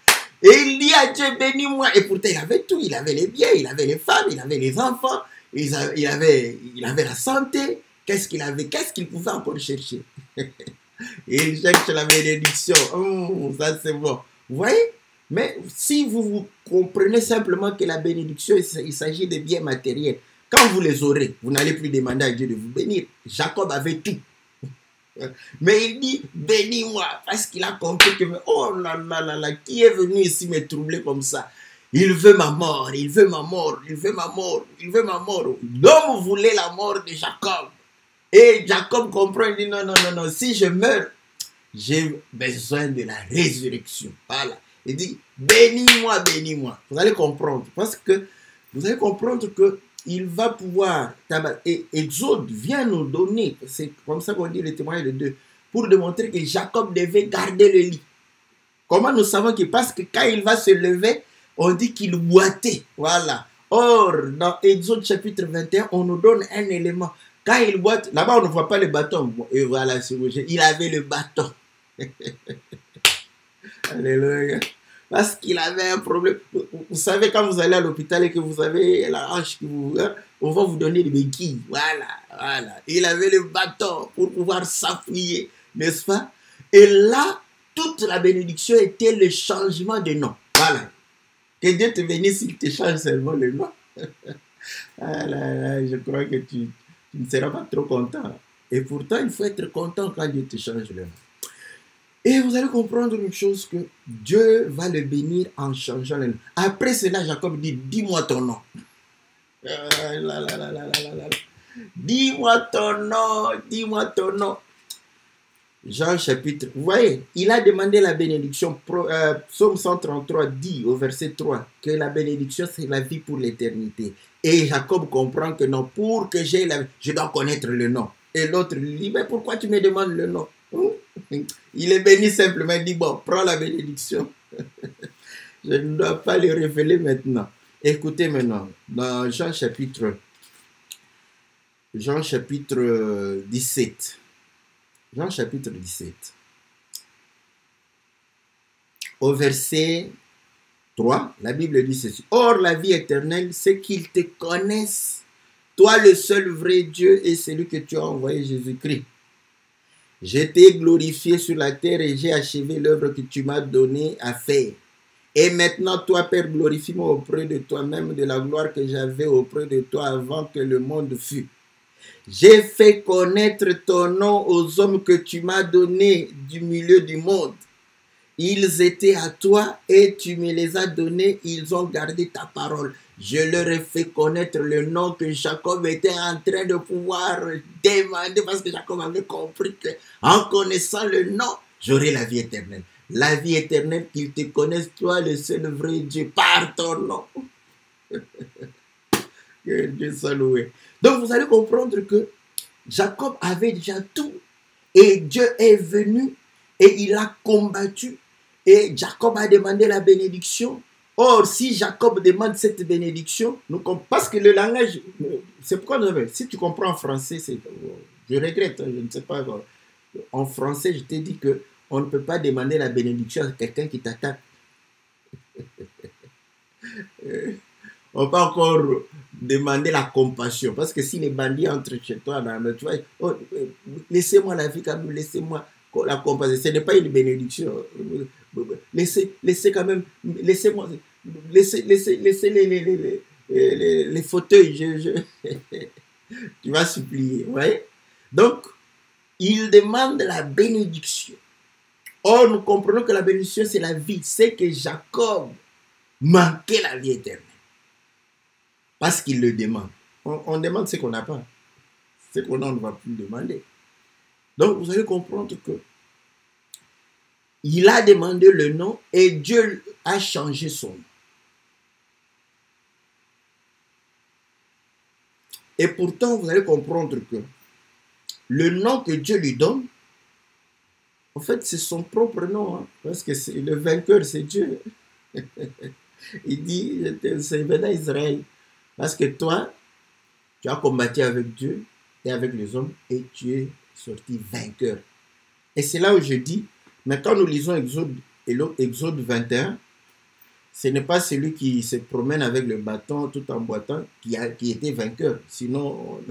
S1: Et il dit à Dieu, bénis-moi. Et pourtant, il avait tout. Il avait les biens, il avait les femmes, il avait les enfants, il avait la santé. Qu'est-ce qu'il avait? Qu'est-ce qu'il pouvait encore chercher? Il cherche la bénédiction. Ça, c'est bon. Vous voyez? Mais si vous comprenez simplement que la bénédiction, il s'agit de biens matériels, quand vous les aurez, vous n'allez plus demander à Dieu de vous bénir. Jacob avait tout. Mais il dit, bénis-moi, parce qu'il a compris que, oh là là là là, qui est venu ici me troubler comme ça? Il veut ma mort, il veut ma mort, il veut ma mort, il veut ma mort. L'homme voulait la mort de Jacob. Et Jacob comprend, il dit, non, non, non, non, si je meurs, j'ai besoin de la résurrection. Voilà. Il dit, bénis-moi, bénis-moi. Vous allez comprendre. Parce que vous allez comprendre que il va pouvoir, et Exode vient nous donner, c'est comme ça qu'on dit le témoignage de Dieu, pour démontrer que Jacob devait garder le lit. Comment nous savons que, parce que quand il va se lever, on dit qu'il boitait. Voilà. Or, dans Exode chapitre 21, on nous donne un élément. Quand il boite, là-bas on ne voit pas le bâton. Et voilà, il avait le bâton. Alléluia. Parce qu'il avait un problème. Vous savez, quand vous allez à l'hôpital et que vous avez la hanche qui vous... on va vous donner des béquilles. Voilà, voilà. Il avait le bâton pour pouvoir s'appuyer, n'est-ce pas? Et là, toute la bénédiction était le changement de nom. Voilà. Que Dieu te bénisse s'il te change seulement le nom. Ah là là, je crois que tu ne seras pas trop content. Et pourtant, il faut être content quand Dieu te change le nom. Et vous allez comprendre une chose, que Dieu va le bénir en changeant le nom. Après cela, Jacob dit, dis-moi ton nom. Dis-moi ton nom, dis-moi ton nom. Jean chapitre, vous voyez, il a demandé la bénédiction. Psaume 133 dit au verset 3 que la bénédiction c'est la vie pour l'éternité. Et Jacob comprend que non, pour que j'ai la vie, je dois connaître le nom. Et l'autre lui dit, mais pourquoi tu me demandes le nom? Il est béni simplement, il dit, bon, prends la bénédiction. Je ne dois pas le révéler maintenant. Écoutez maintenant, dans Jean chapitre 17. Jean chapitre 17. Au verset 3, la Bible dit ceci. Or, la vie éternelle, c'est qu'ils te connaissent, toi le seul vrai Dieu et celui que tu as envoyé, Jésus-Christ. Je t'ai glorifié sur la terre et j'ai achevé l'œuvre que tu m'as donnée à faire. Et maintenant, toi, Père, glorifie-moi auprès de toi-même de la gloire que j'avais auprès de toi avant que le monde fût. J'ai fait connaître ton nom aux hommes que tu m'as donnés du milieu du monde. Ils étaient à toi et tu me les as donnés, ils ont gardé ta parole. Je leur ai fait connaître le nom que Jacob était en train de pouvoir demander parce que Jacob avait compris qu'en connaissant le nom, j'aurai la vie éternelle. La vie éternelle, qu'ils te connaissent, toi, le seul vrai Dieu, par ton nom. Que Dieu soit loué. Donc, vous allez comprendre que Jacob avait déjà tout. Et Dieu est venu et il a combattu. Et Jacob a demandé la bénédiction. Or, si Jacob demande cette bénédiction, parce que le langage, c'est pourquoi, si tu comprends en français, je regrette, je ne sais pas. En français, je t'ai dit qu'on ne peut pas demander la bénédiction à quelqu'un qui t'attaque. On peut encore demander la compassion. Parce que si les bandits entrent chez toi, tu vois, oh, laissez-moi la vie, quand même, laissez-moi la compassion. Ce n'est pas une bénédiction. Laissez quand même, laissez-moi, laissez les fauteuils. Tu vas supplier. Ouais? Donc, il demande la bénédiction. Or, nous comprenons que la bénédiction, c'est la vie. C'est que Jacob manquait la vie éternelle. Parce qu'il le demande. On demande ce qu'on n'a pas. Ce qu'on a, on ne va plus demander. Donc, vous allez comprendre que il a demandé le nom et Dieu a changé son nom. Et pourtant, vous allez comprendre que le nom que Dieu lui donne, en fait, c'est son propre nom. Hein, parce que le vainqueur, c'est Dieu. Il dit, c'est maintenant Israël. Parce que toi, tu as combattu avec Dieu et avec les hommes et tu es sorti vainqueur. Et c'est là où je dis, mais quand nous lisons Exode 21, ce n'est pas celui qui se promène avec le bâton tout en boitant qui était vainqueur. Sinon,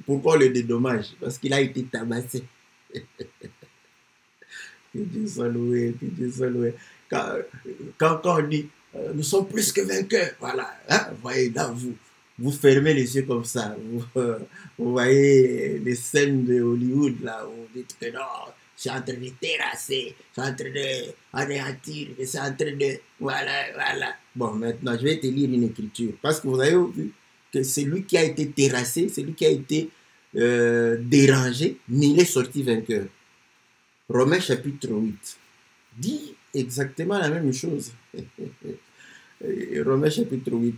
S1: pourquoi on le dédommage? Parce qu'il a été tabassé. Que Dieu soit loué, que Dieu soit loué. Quand on dit, nous sommes plus que vainqueurs, voilà, hein? Vous voyez, là, vous fermez les yeux comme ça, vous voyez les scènes de Hollywood, là, où vous dites que non, je suis en train de terrasser, je suis en train d'anéantir, je suis en train de... Voilà. Bon, maintenant, je vais te lire une écriture, parce que vous avez vu que c'est lui qui a été terrassé, c'est lui qui a été dérangé, mais il est sorti vainqueur. Romains chapitre 8 dit exactement la même chose. Romains chapitre 8.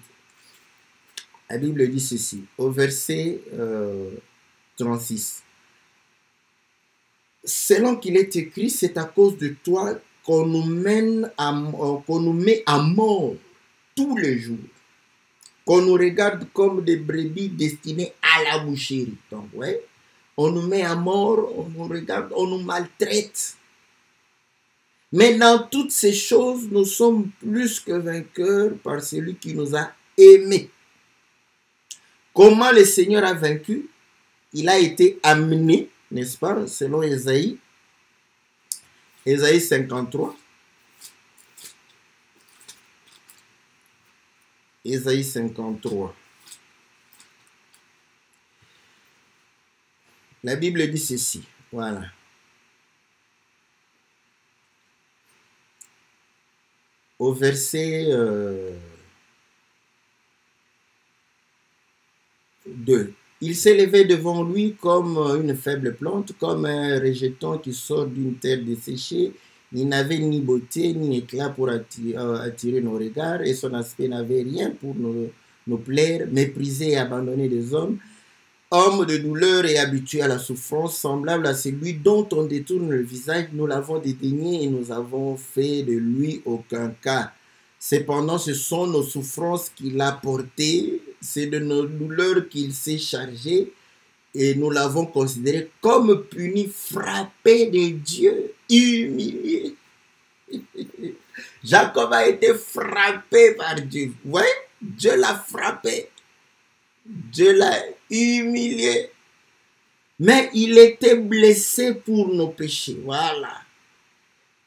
S1: La Bible dit ceci, au verset 36. Selon qu'il est écrit, c'est à cause de toi qu'on nous met à mort tous les jours, qu'on nous regarde comme des brebis destinées à la boucherie. Donc, ouais, on nous met à mort, on nous regarde, on nous maltraite. Mais dans toutes ces choses, nous sommes plus que vainqueurs par celui qui nous a aimés. Comment le Seigneur a vaincu? Il a été amené, n'est-ce pas, selon Ésaïe 53. Ésaïe 53. La Bible dit ceci, voilà. Au verset 2. Il s'élevait devant lui comme une faible plante, comme un rejeton qui sort d'une terre desséchée. Il n'avait ni beauté ni éclat pour attirer nos regards, et son aspect n'avait rien pour nous plaire, méprisé et abandonné des hommes. Homme de douleur et habitué à la souffrance, semblable à celui dont on détourne le visage, nous l'avons dédaigné et nous avons fait de lui aucun cas. Cependant, ce sont nos souffrances qu'il a portées, c'est de nos douleurs qu'il s'est chargé, et nous l'avons considéré comme puni, frappé de Dieu, humilié. Jacob a été frappé par Dieu. Vous voyez, Dieu l'a frappé. Dieu l'a humilié. Mais il était blessé pour nos péchés. Voilà.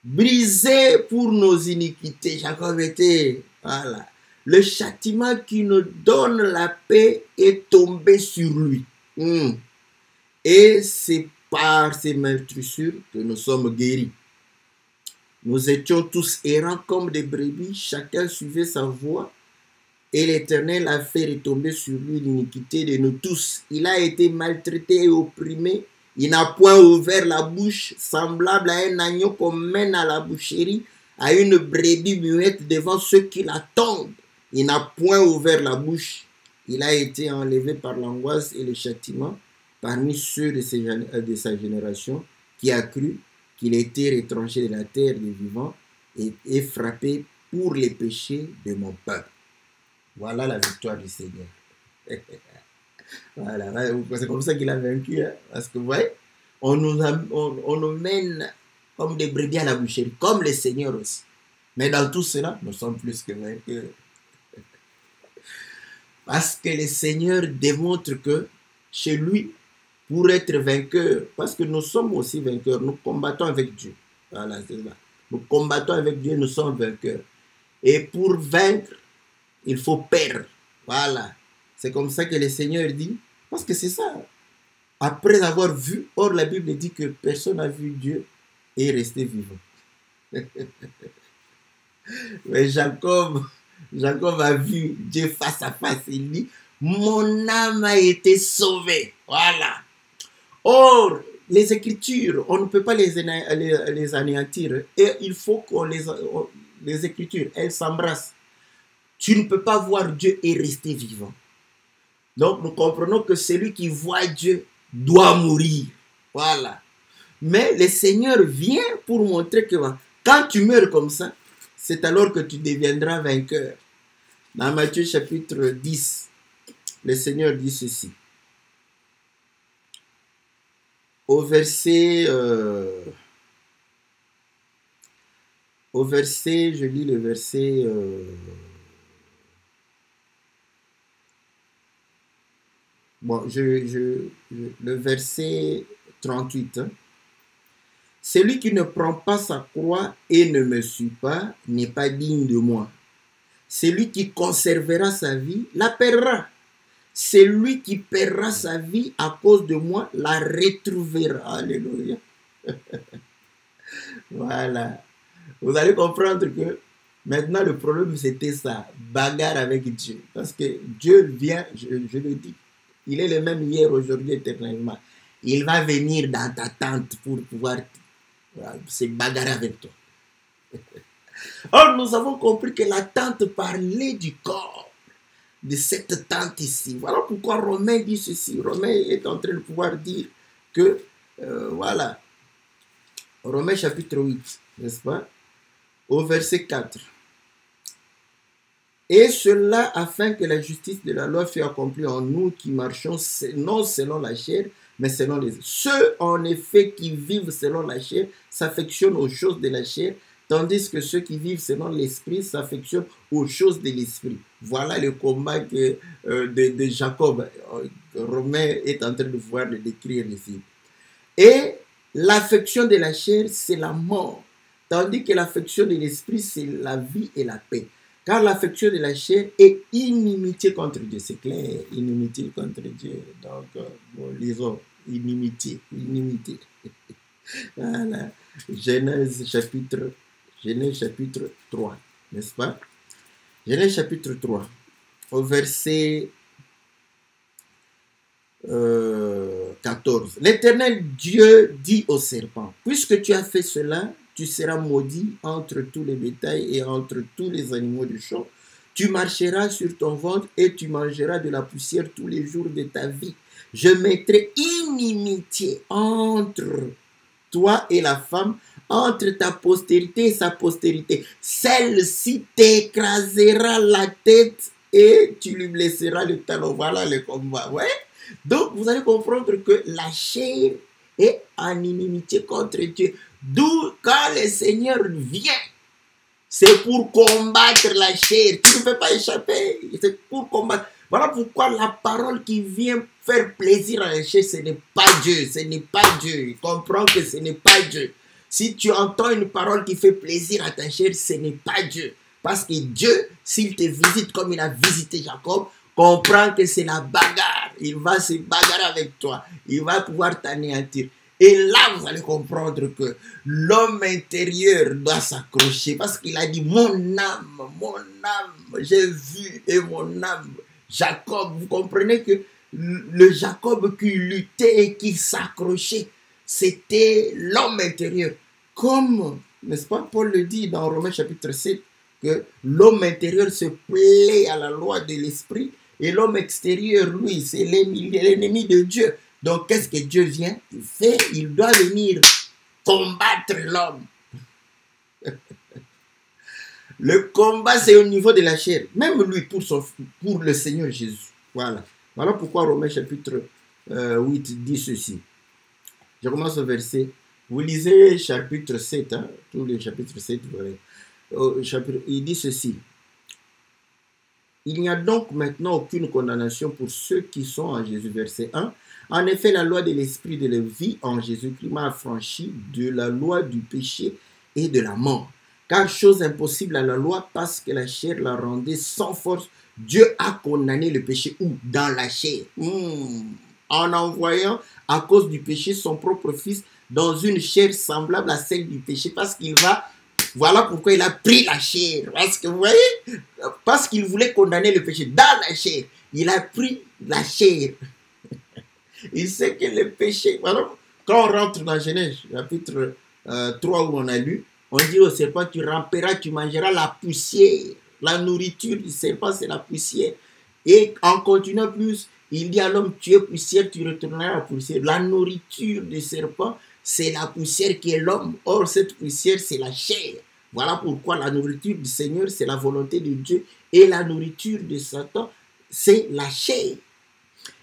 S1: Brisé pour nos iniquités. Jacob était, voilà. Le châtiment qui nous donne la paix est tombé sur lui. Et c'est par ces meurtrissures que nous sommes guéris. Nous étions tous errants comme des brebis, chacun suivait sa voie, et l'Éternel a fait retomber sur lui l'iniquité de nous tous. Il a été maltraité et opprimé, il n'a point ouvert la bouche, semblable à un agneau qu'on mène à la boucherie, à une brebis muette devant ceux qui l'attendent. Il n'a point ouvert la bouche, il a été enlevé par l'angoisse et le châtiment parmi ceux de sa génération, qui a cru qu'il était retranché de la terre des vivants et frappé pour les péchés de mon peuple. Voilà la victoire du Seigneur. Voilà, c'est comme ça qu'il a vaincu. Hein? Parce que vous voyez, on nous mène comme des brebis à la boucherie, comme le Seigneur aussi. Mais dans tout cela, nous sommes plus que vainqueurs. Parce que le Seigneur démontre que chez lui, pour être vainqueur, parce que nous sommes aussi vainqueurs, nous combattons avec Dieu. Voilà, c'est ça. Nous combattons avec Dieu, nous sommes vainqueurs. Et pour vaincre, il faut perdre. Voilà. C'est comme ça que le Seigneur dit, parce que c'est ça. Après avoir vu, or la Bible dit que personne n'a vu Dieu et est resté vivant. Mais Jacob a vu Dieu face à face. Il dit, mon âme a été sauvée. Voilà. Or, les Écritures, on ne peut pas les anéantir. Et il faut qu'on les Écritures, elles s'embrassent. Tu ne peux pas voir Dieu et rester vivant. Donc, nous comprenons que celui qui voit Dieu doit mourir. Voilà. Mais le Seigneur vient pour montrer que quand tu meurs comme ça, c'est alors que tu deviendras vainqueur. Dans Matthieu chapitre 10, le Seigneur dit ceci. Au verset, je lis le verset, le verset 38. Hein. Celui qui ne prend pas sa croix et ne me suit pas n'est pas digne de moi. Celui qui conservera sa vie la perdra. Celui qui perdra sa vie à cause de moi la retrouvera. Alléluia. Voilà. Vous allez comprendre que maintenant le problème c'était ça. Bagarre avec Dieu. Parce que Dieu vient, je le dis, il est le même hier, aujourd'hui, éternellement. Il va venir dans ta tente pour pouvoir se bagarrer avec toi. Or, nous avons compris que la tente parlait du corps. De cette tente ici. Voilà pourquoi Romain dit ceci. Romain est en train de pouvoir dire que, voilà, Romain chapitre 8, n'est-ce pas, au verset 4. Et cela afin que la justice de la loi fût accomplie en nous qui marchons non selon la chair, mais selon les... Ceux, en effet, qui vivent selon la chair s'affectionnent aux choses de la chair, tandis que ceux qui vivent selon l'esprit s'affectionnent aux choses de l'esprit. Voilà le combat de Jacob. Romain est en train de pouvoir le décrire ici. Et l'affection de la chair, c'est la mort. Tandis que l'affection de l'esprit, c'est la vie et la paix. Car l'affection de la chair est inimitié contre Dieu. C'est clair, inimitié contre Dieu. Donc, lisons, inimitié. Voilà. Genèse chapitre 3, n'est-ce pas? Genèse chapitre 3, au verset 14. L'Éternel Dieu dit au serpent, puisque tu as fait cela, tu seras maudit entre tous les bétails et entre tous les animaux du champ. Tu marcheras sur ton ventre et tu mangeras de la poussière tous les jours de ta vie. Je mettrai inimitié entre toi et la femme, entre ta postérité et sa postérité. Celle-ci t'écrasera la tête et tu lui blesseras le talon. Voilà le combat. Ouais? Donc, vous allez comprendre que la chair est en inimitié contre Dieu. D'où, quand le Seigneur vient, c'est pour combattre la chair. Tu ne peux pas échapper. C'est pour combattre. Voilà pourquoi la parole qui vient faire plaisir à la chair, ce n'est pas Dieu. Ce n'est pas Dieu. Comprends que ce n'est pas Dieu. Si tu entends une parole qui fait plaisir à ta chair, ce n'est pas Dieu. Parce que Dieu, s'il te visite comme il a visité Jacob, comprends que c'est la bagarre. Il va se bagarrer avec toi. Il va pouvoir t'anéantir. Et là, vous allez comprendre que l'homme intérieur doit s'accrocher. Parce qu'il a dit, mon âme, j'ai vu et mon âme. Jacob, vous comprenez que le Jacob qui luttait et qui s'accrochait, c'était l'homme intérieur. Comme, n'est-ce pas, Paul le dit dans Romains chapitre 7, que l'homme intérieur se plaît à la loi de l'esprit et l'homme extérieur, lui, c'est l'ennemi de Dieu. Donc, qu'est-ce que Dieu vient faire? Il doit venir combattre l'homme. Le combat, c'est au niveau de la chair. Même lui, pour le Seigneur Jésus. Voilà. Voilà pourquoi Romains chapitre 8 dit ceci. Je commence au verset. Vous lisez chapitre 7, hein, tous les chapitres 7, il dit ceci. Il n'y a donc maintenant aucune condamnation pour ceux qui sont en Jésus. Verset 1. En effet, la loi de l'esprit de la vie en Jésus-Christ m'a affranchi de la loi du péché et de la mort. Car chose impossible à la loi, parce que la chair la rendait sans force, Dieu a condamné le péché où? Dans la chair. En envoyant à cause du péché son propre fils dans une chair semblable à celle du péché, parce qu'il va... Voilà pourquoi il a pris la chair. Parce que vous voyez, parce qu'il voulait condamner le péché dans la chair, il a pris la chair. Il sait que le péché... Voilà, quand on rentre dans Genèse, chapitre 3 où on a lu, on dit au serpent, tu ramperas, tu mangeras la poussière. La nourriture du serpent, c'est la poussière. Et en continuant plus, il dit à l'homme, tu es poussière, tu retourneras à la poussière. La nourriture du serpent, c'est la poussière qui est l'homme. Or, cette poussière, c'est la chair. Voilà pourquoi la nourriture du Seigneur, c'est la volonté de Dieu. Et la nourriture de Satan, c'est la chair.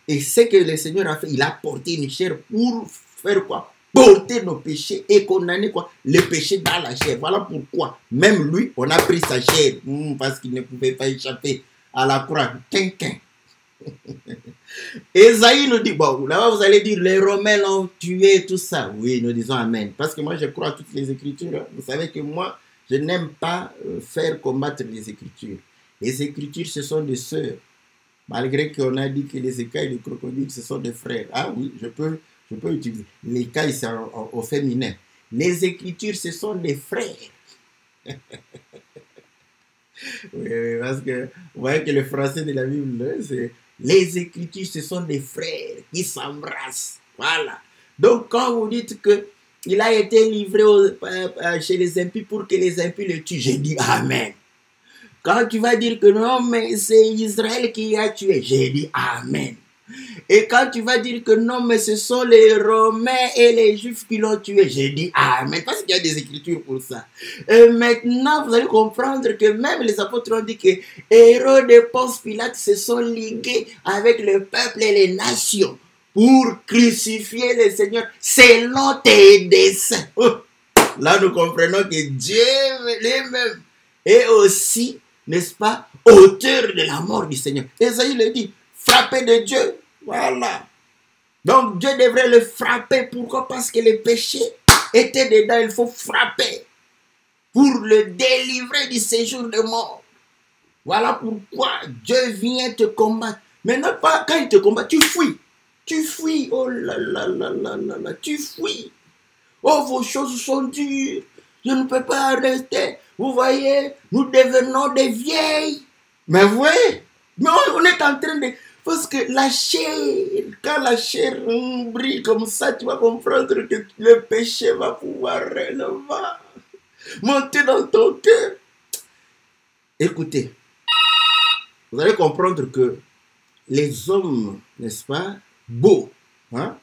S1: Et ce que le Seigneur a fait, il a porté une chair pour faire quoi? Porter nos péchés et condamner quoi? Le péché dans la chair. Voilà pourquoi, même lui, on a pris sa chair. Parce qu'il ne pouvait pas échapper à la croix. Ésaïe nous dit, bon, là-bas vous allez dire, les Romains l'ont tué, tout ça. Oui, nous disons Amen. Parce que moi, je crois à toutes les Écritures. Hein. Vous savez que moi, je n'aime pas faire combattre les Écritures. Les Écritures, ce sont des sœurs. Malgré qu'on a dit que les écailles et les crocodiles, ce sont des frères. Ah oui, je peux utiliser. Les écailles, c'est au féminin. Les Écritures, ce sont des frères. Oui, parce que vous voyez que le français de la Bible, c'est les Écritures, ce sont des frères qui s'embrassent. Voilà. Donc, quand vous dites qu'il a été livré chez les impies pour que les impies le tuent, j'ai dit Amen. Quand tu vas dire que non, mais c'est Israël qui a tué, j'ai dit Amen. Et quand tu vas dire que non, mais ce sont les Romains et les Juifs qui l'ont tué, j'ai dit Amen. Parce qu'il y a des Écritures pour ça. Et maintenant, vous allez comprendre que même les apôtres ont dit que Hérode et Ponce Pilate se sont ligués avec le peuple et les nations pour crucifier le Seigneur selon tes desseins. Là, nous comprenons que Dieu lui-même est aussi, n'est-ce pas, auteur de la mort du Seigneur. Ésaïe le dit, frappé de Dieu. Voilà. Donc Dieu devrait le frapper. Pourquoi? Parce que le péché était dedans. Il faut frapper pour le délivrer du séjour de mort. Voilà pourquoi Dieu vient te combattre. Maintenant, pas quand il te combat, tu fuis. Tu fuis. Oh là là là là là là. Tu fuis. Oh, vos choses sont dures. Je ne peux pas rester. Vous voyez, nous devenons des vieilles. Mais vous voyez, mais on est en train de... Parce que la chair, quand la chair brille comme ça, tu vas comprendre que le péché va pouvoir réellement monter dans ton cœur. Écoutez, vous allez comprendre que les hommes, n'est-ce pas, beaux, hein,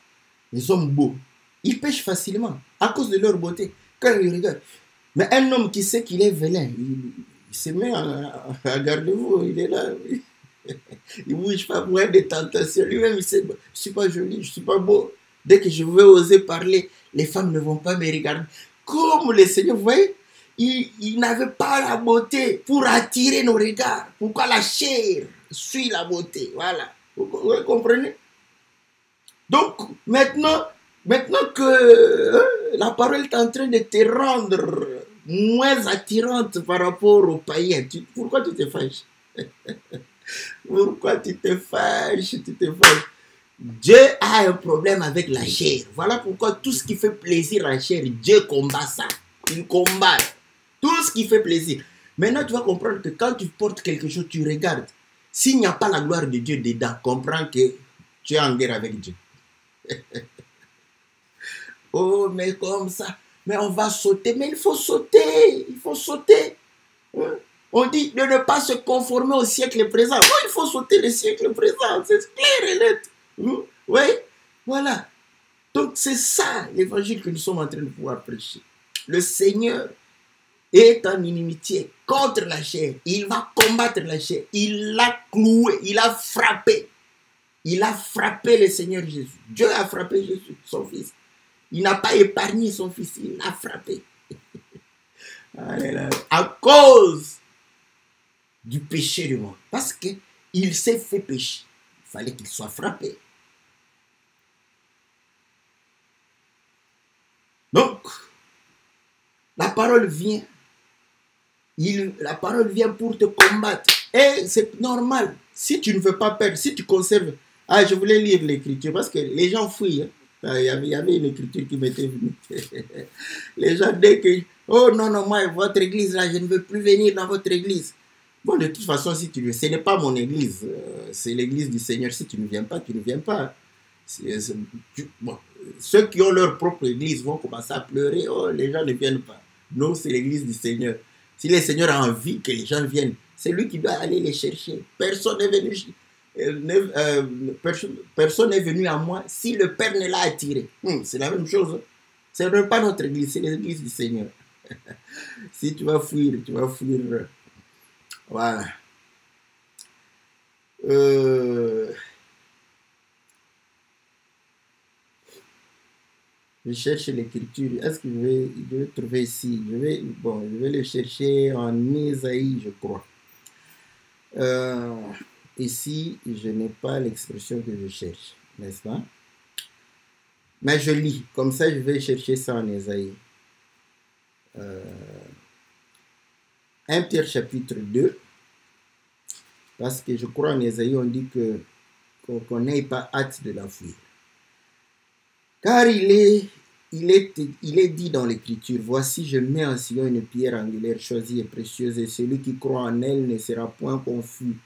S1: les hommes beaux, ils pêchent facilement à cause de leur beauté. Quand ils regardent. Mais un homme qui sait qu'il est vilain, il se met à garder-vous, il est là. Il ne bouge pas pour être des tentations. Lui-même, il sait, je ne suis pas joli, je ne suis pas beau. Dès que je vais oser parler, les femmes ne vont pas me regarder. Comme le Seigneur, vous voyez, il n'avait pas la beauté pour attirer nos regards. Pourquoi la chair suit la beauté? Voilà. Vous comprenez? Donc, maintenant que la parole est en train de te rendre moins attirante par rapport aux païens, pourquoi tu te fâches? Pourquoi tu te fâches? Dieu a un problème avec la chair. Voilà pourquoi tout ce qui fait plaisir à la chair, Dieu combat ça. Il combat tout ce qui fait plaisir. Maintenant, tu vas comprendre que quand tu portes quelque chose, tu regardes. S'il n'y a pas la gloire de Dieu dedans, comprends que tu es en guerre avec Dieu. Oh, mais comme ça, mais on va sauter. Mais il faut sauter. On dit de ne pas se conformer au siècle présent. Oh, il faut sauter le siècle présent. C'est clair et net. Oui, voilà. Donc c'est ça l'évangile que nous sommes en train de pouvoir prêcher. Le Seigneur est en inimitié contre la chair. Il va combattre la chair. Il l'a cloué, il a frappé. Il a frappé le Seigneur Jésus. Dieu a frappé Jésus, son fils. Il n'a pas épargné son fils, il l'a frappé. À cause du péché du monde. Parce qu'il s'est fait pécher. Il fallait qu'il soit frappé. Donc, la parole vient. La parole vient pour te combattre. Et c'est normal. Si tu ne veux pas perdre, si tu conserves. Ah, je voulais lire l'écriture parce que les gens fouillent. Hein. Il y avait une écriture qui m'était venue. Les gens, dès que... Oh non, moi, votre église, là, je ne veux plus venir dans votre église. Bon, de toute façon, si tu veux, ce n'est pas mon église. C'est l'église du Seigneur. Si tu ne viens pas, tu ne viens pas. Bon, ceux qui ont leur propre église vont commencer à pleurer. Oh, les gens ne viennent pas. Non, c'est l'église du Seigneur. Si le Seigneur a envie que les gens viennent, c'est lui qui doit aller les chercher. Personne n'est venu... personne n'est venu à moi si le Père ne l'a attiré. C'est la même chose. Ce n'est pas notre église, c'est l'église du Seigneur. Si tu vas fuir, tu vas fuir. Voilà. Je cherche l'écriture. Est-ce que je vais trouver ici? Je vais le chercher en Ésaïe, je crois. Ici, je n'ai pas l'expression que je cherche, n'est-ce pas? Mais je lis. Comme ça, je vais chercher ça en Ésaïe. 1 Pierre chapitre 2. Parce que je crois en Ésaïe, on dit qu'on n'ait pas hâte de la fuir. Car il est dit dans l'Écriture, voici, je mets en Sion une pierre angulaire choisie et précieuse, et celui qui croit en elle ne sera point confus.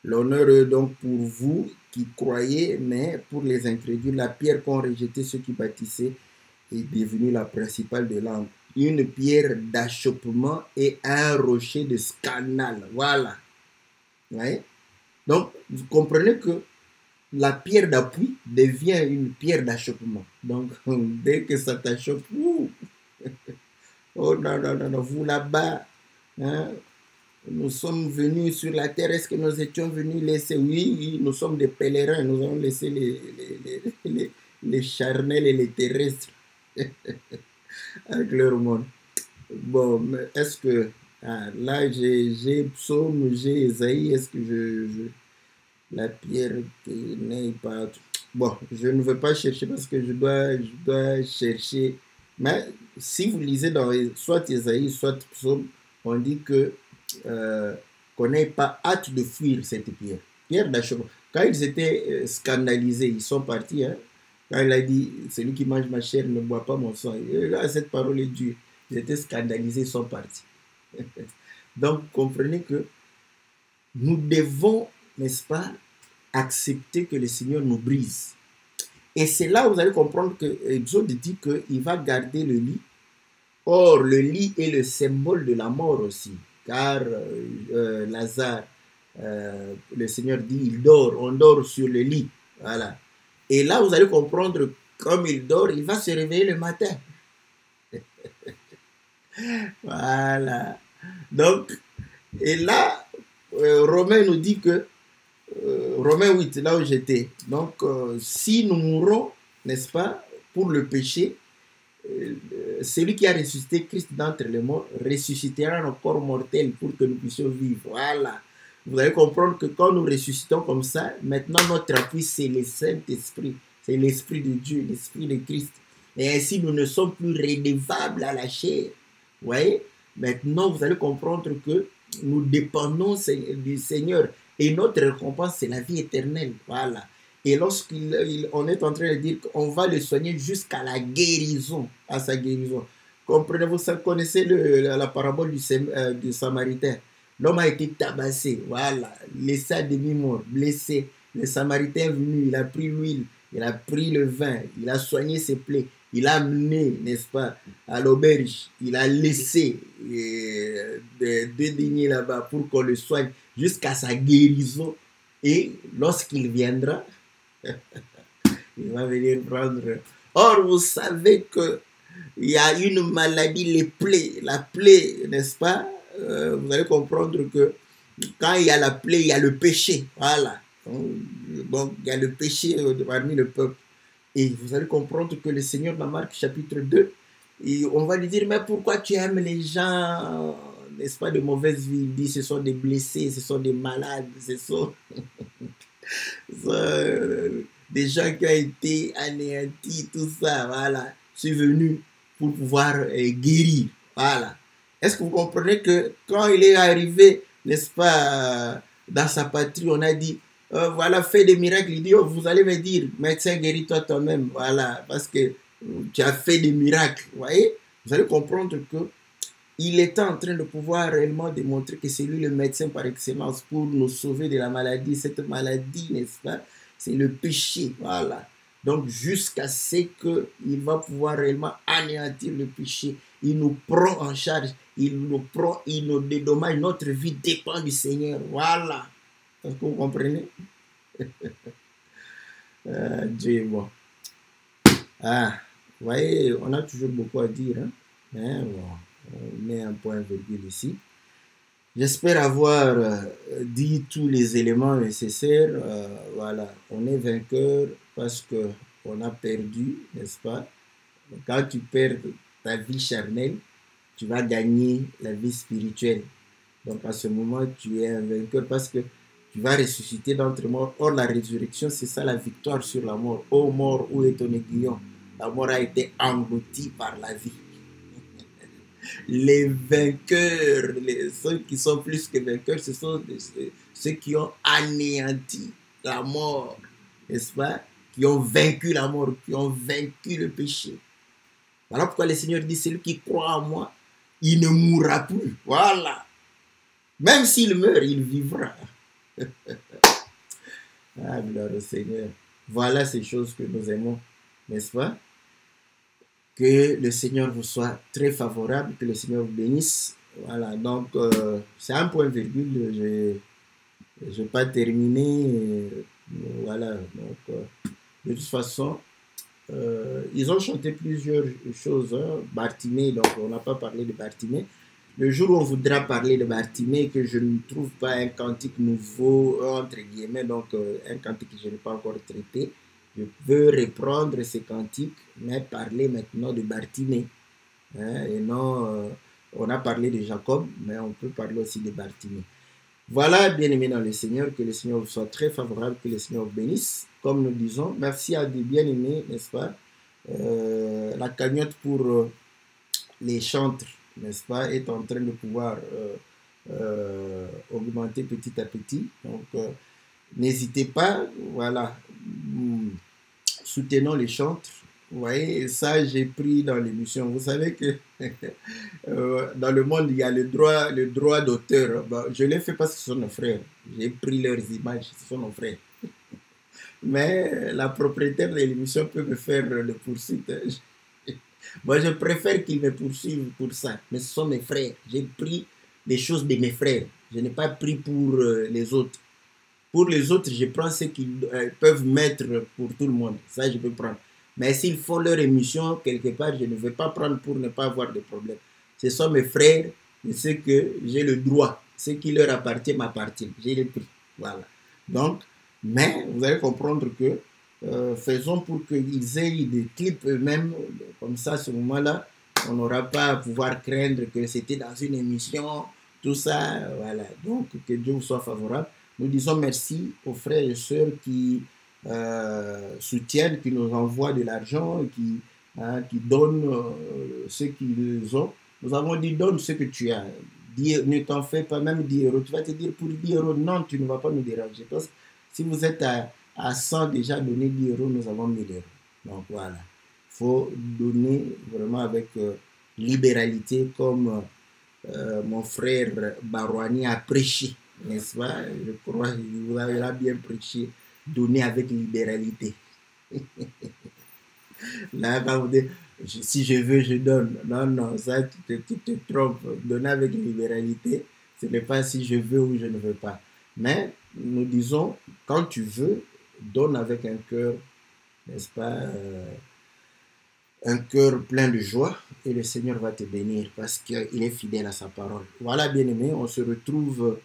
S1: L'honneur est donc pour vous qui croyez, mais pour les incrédules, la pierre qu'ont rejeté ceux qui bâtissaient est devenue la principale de l'angle. Une pierre d'achoppement et un rocher de scandale. Voilà. Ouais. Donc, vous comprenez que la pierre d'appui devient une pierre d'achoppement. Donc, dès que ça t'achoppe, oh non, vous là-bas, hein, nous sommes venus sur la terre. Est-ce que nous étions venus laisser? Oui, nous sommes des pèlerins. Nous avons laissé les charnels et les terrestres avec leur monde. Bon, mais est-ce que... là, j'ai Psaume, j'ai Ésaïe. Est-ce que la pierre qui n'est pas... Bon, je ne veux pas chercher parce que je dois chercher. Mais si vous lisez dans soit Ésaïe, soit Psaume, on dit que qu'on n'ait pas hâte de fuir cette pierre. Pierre d'achoppement. Quand ils étaient scandalisés, ils sont partis. Hein? Quand il a dit, celui qui mange ma chair ne boit pas mon sang. Et là, cette parole est dure. Ils étaient scandalisés, ils sont partis. Donc, comprenez que nous devons, n'est-ce pas, accepter que le Seigneur nous brise. Et c'est là où vous allez comprendre que Exode dit qu'il va garder le lit. Or, le lit est le symbole de la mort aussi. Car Lazare, le Seigneur dit, il dort, on dort sur le lit. Voilà. Et là, vous allez comprendre, comme il dort, il va se réveiller le matin. Voilà. Donc, et là, Romain nous dit que, Romains 8, là où j'étais, donc si nous mourons, n'est-ce pas, pour le péché, celui qui a ressuscité Christ d'entre les morts ressuscitera nos corps mortels pour que nous puissions vivre. Voilà. Vous allez comprendre que quand nous ressuscitons comme ça, maintenant notre appui c'est le Saint-Esprit, c'est l'Esprit de Dieu, l'Esprit de Christ. Et ainsi nous ne sommes plus redevables à la chair. Vous voyez? Maintenant vous allez comprendre que nous dépendons du Seigneur et notre récompense c'est la vie éternelle. Voilà. Et lorsqu'on est en train de dire qu'on va le soigner jusqu'à la guérison, à sa guérison. Comprenez-vous ça? Connaissez la parabole du Samaritain. L'homme a été tabassé, voilà, laissé à demi-mort, blessé. Le Samaritain est venu, il a pris l'huile, il a pris le vin, il a soigné ses plaies, il a amené, n'est-ce pas, à l'auberge, il a laissé deux deniers là-bas pour qu'on le soigne jusqu'à sa guérison. Et lorsqu'il viendra, il va venir prendre. Or, vous savez qu'il y a une maladie, les plaies, la plaie, n'est-ce pas? Vous allez comprendre que quand il y a la plaie, il y a le péché. Voilà. Donc, il y a le péché parmi le peuple. Et vous allez comprendre que le Seigneur, dans Marc chapitre 2, on va lui dire, mais pourquoi tu aimes les gens, n'est-ce pas, de mauvaise vie? Il dit, ce sont des blessés, ce sont des malades, ce sont des gens qui ont été anéantis, tout ça, voilà. Je suis venu pour pouvoir guérir, voilà. Est-ce que vous comprenez que quand il est arrivé, n'est-ce pas, dans sa patrie, on a dit, voilà, fais des miracles. Il dit, oh, vous allez me dire, médecin, guéris-toi toi-même, voilà, parce que tu as fait des miracles, vous voyez? Vous allez comprendre que il était en train de pouvoir réellement démontrer que c'est lui le médecin par excellence pour nous sauver de la maladie. Cette maladie, n'est-ce pas, c'est le péché, voilà. Donc, jusqu'à ce qu'il va pouvoir réellement anéantir le péché. Il nous prend en charge, il nous dédommage. Notre vie dépend du Seigneur, voilà. Est-ce que vous comprenez? Dieu est bon. Ah, vous voyez, on a toujours beaucoup à dire, hein? Mais bon. On met un point virgule ici. J'espère avoir dit tous les éléments nécessaires. Voilà, on est vainqueur parce qu'on a perdu, n'est-ce pas? Quand tu perds ta vie charnelle, tu vas gagner la vie spirituelle. Donc à ce moment, tu es un vainqueur parce que tu vas ressusciter d'entre morts. Or, la résurrection, c'est ça la victoire sur la mort. Ô mort, où est ton aiguillon? La mort a été engloutie par la vie. Les vainqueurs, ceux qui sont plus que vainqueurs, ce sont ceux qui ont anéanti la mort, n'est-ce pas? Qui ont vaincu la mort, qui ont vaincu le péché. Voilà pourquoi le Seigneur dit, celui qui croit en moi, il ne mourra plus. Voilà. Même s'il meurt, il vivra. Ah, gloire au Seigneur. Voilà ces choses que nous aimons, n'est-ce pas? Que le Seigneur vous soit très favorable, que le Seigneur vous bénisse. Voilà, donc c'est un point virgule, je ne vais pas terminer. Voilà, donc de toute façon, ils ont chanté plusieurs choses. Hein. Bartimée, donc on n'a pas parlé de Bartimée. Le jour où on voudra parler de Bartimée, que je ne trouve pas un cantique nouveau, entre guillemets, donc un cantique que je n'ai pas encore traité, je peux reprendre ces cantiques, mais parler maintenant de Bartimée. Hein, et non, on a parlé de Jacob, mais on peut parler aussi de Bartimée. Voilà, bien-aimés dans le Seigneur, que le Seigneur vous soit très favorable, que le Seigneur vous bénisse. Comme nous disons, merci à des bien-aimés, n'est-ce pas? La cagnotte pour les chantres, n'est-ce pas, est en train de pouvoir augmenter petit à petit. Donc, n'hésitez pas, voilà, soutenons les chantres. Vous voyez, ça j'ai pris dans l'émission. Vous savez que dans le monde, il y a le droit d'auteur. Bon, je l'ai fait parce que ce sont nos frères. J'ai pris leurs images, ce sont nos frères. Mais la propriétaire de l'émission peut me faire le poursuite. Moi, je préfère qu'ils me poursuivent pour ça. Mais ce sont mes frères. J'ai pris les choses de mes frères. Je n'ai pas pris pour les autres. Pour les autres, je prends ce qu'ils peuvent mettre pour tout le monde. Ça, je peux prendre. Mais s'ils font leur émission quelque part, je ne vais pas prendre pour ne pas avoir de problème. Ce sont mes frères. Je sais que j'ai le droit. Ce qui leur appartient m'appartient. J'ai les prix. Voilà. Donc, mais vous allez comprendre que faisons pour qu'ils aient des clips eux-mêmes. Comme ça, à ce moment-là, on n'aura pas à pouvoir craindre que c'était dans une émission. Tout ça, voilà. Donc, que Dieu vous soit favorable. Nous disons merci aux frères et sœurs qui soutiennent, qui nous envoient de l'argent, qui donnent ce qu'ils ont. Nous avons dit, donne ce que tu as. Ne t'en fais pas même 10 euros. Tu vas te dire, pour 10 euros, non, tu ne vas pas nous déranger. Parce que si vous êtes à 100 déjà donné 10 euros, nous avons 1000 euros. Donc voilà. Il faut donner vraiment avec libéralité, comme mon frère Barouani a prêché. N'est-ce pas? Je crois qu'il a bien prêché, donner avec libéralité. Là, quand vous dites, si je veux, je donne. Non, non, ça, tu te trompes. Donner avec libéralité, ce n'est pas si je veux ou je ne veux pas. Mais nous disons, quand tu veux, donne avec un cœur, n'est-ce pas, un cœur plein de joie, et le Seigneur va te bénir parce qu'il est fidèle à sa parole. Voilà, bien-aimés, on se retrouve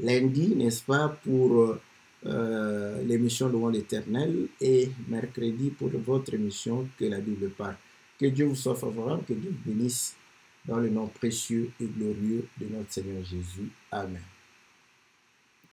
S1: lundi, n'est-ce pas, pour l'émission Louange l'Éternel, et mercredi pour votre émission Que la Bible parle. Que Dieu vous soit favorable, que Dieu vous bénisse dans le nom précieux et glorieux de notre Seigneur Jésus. Amen.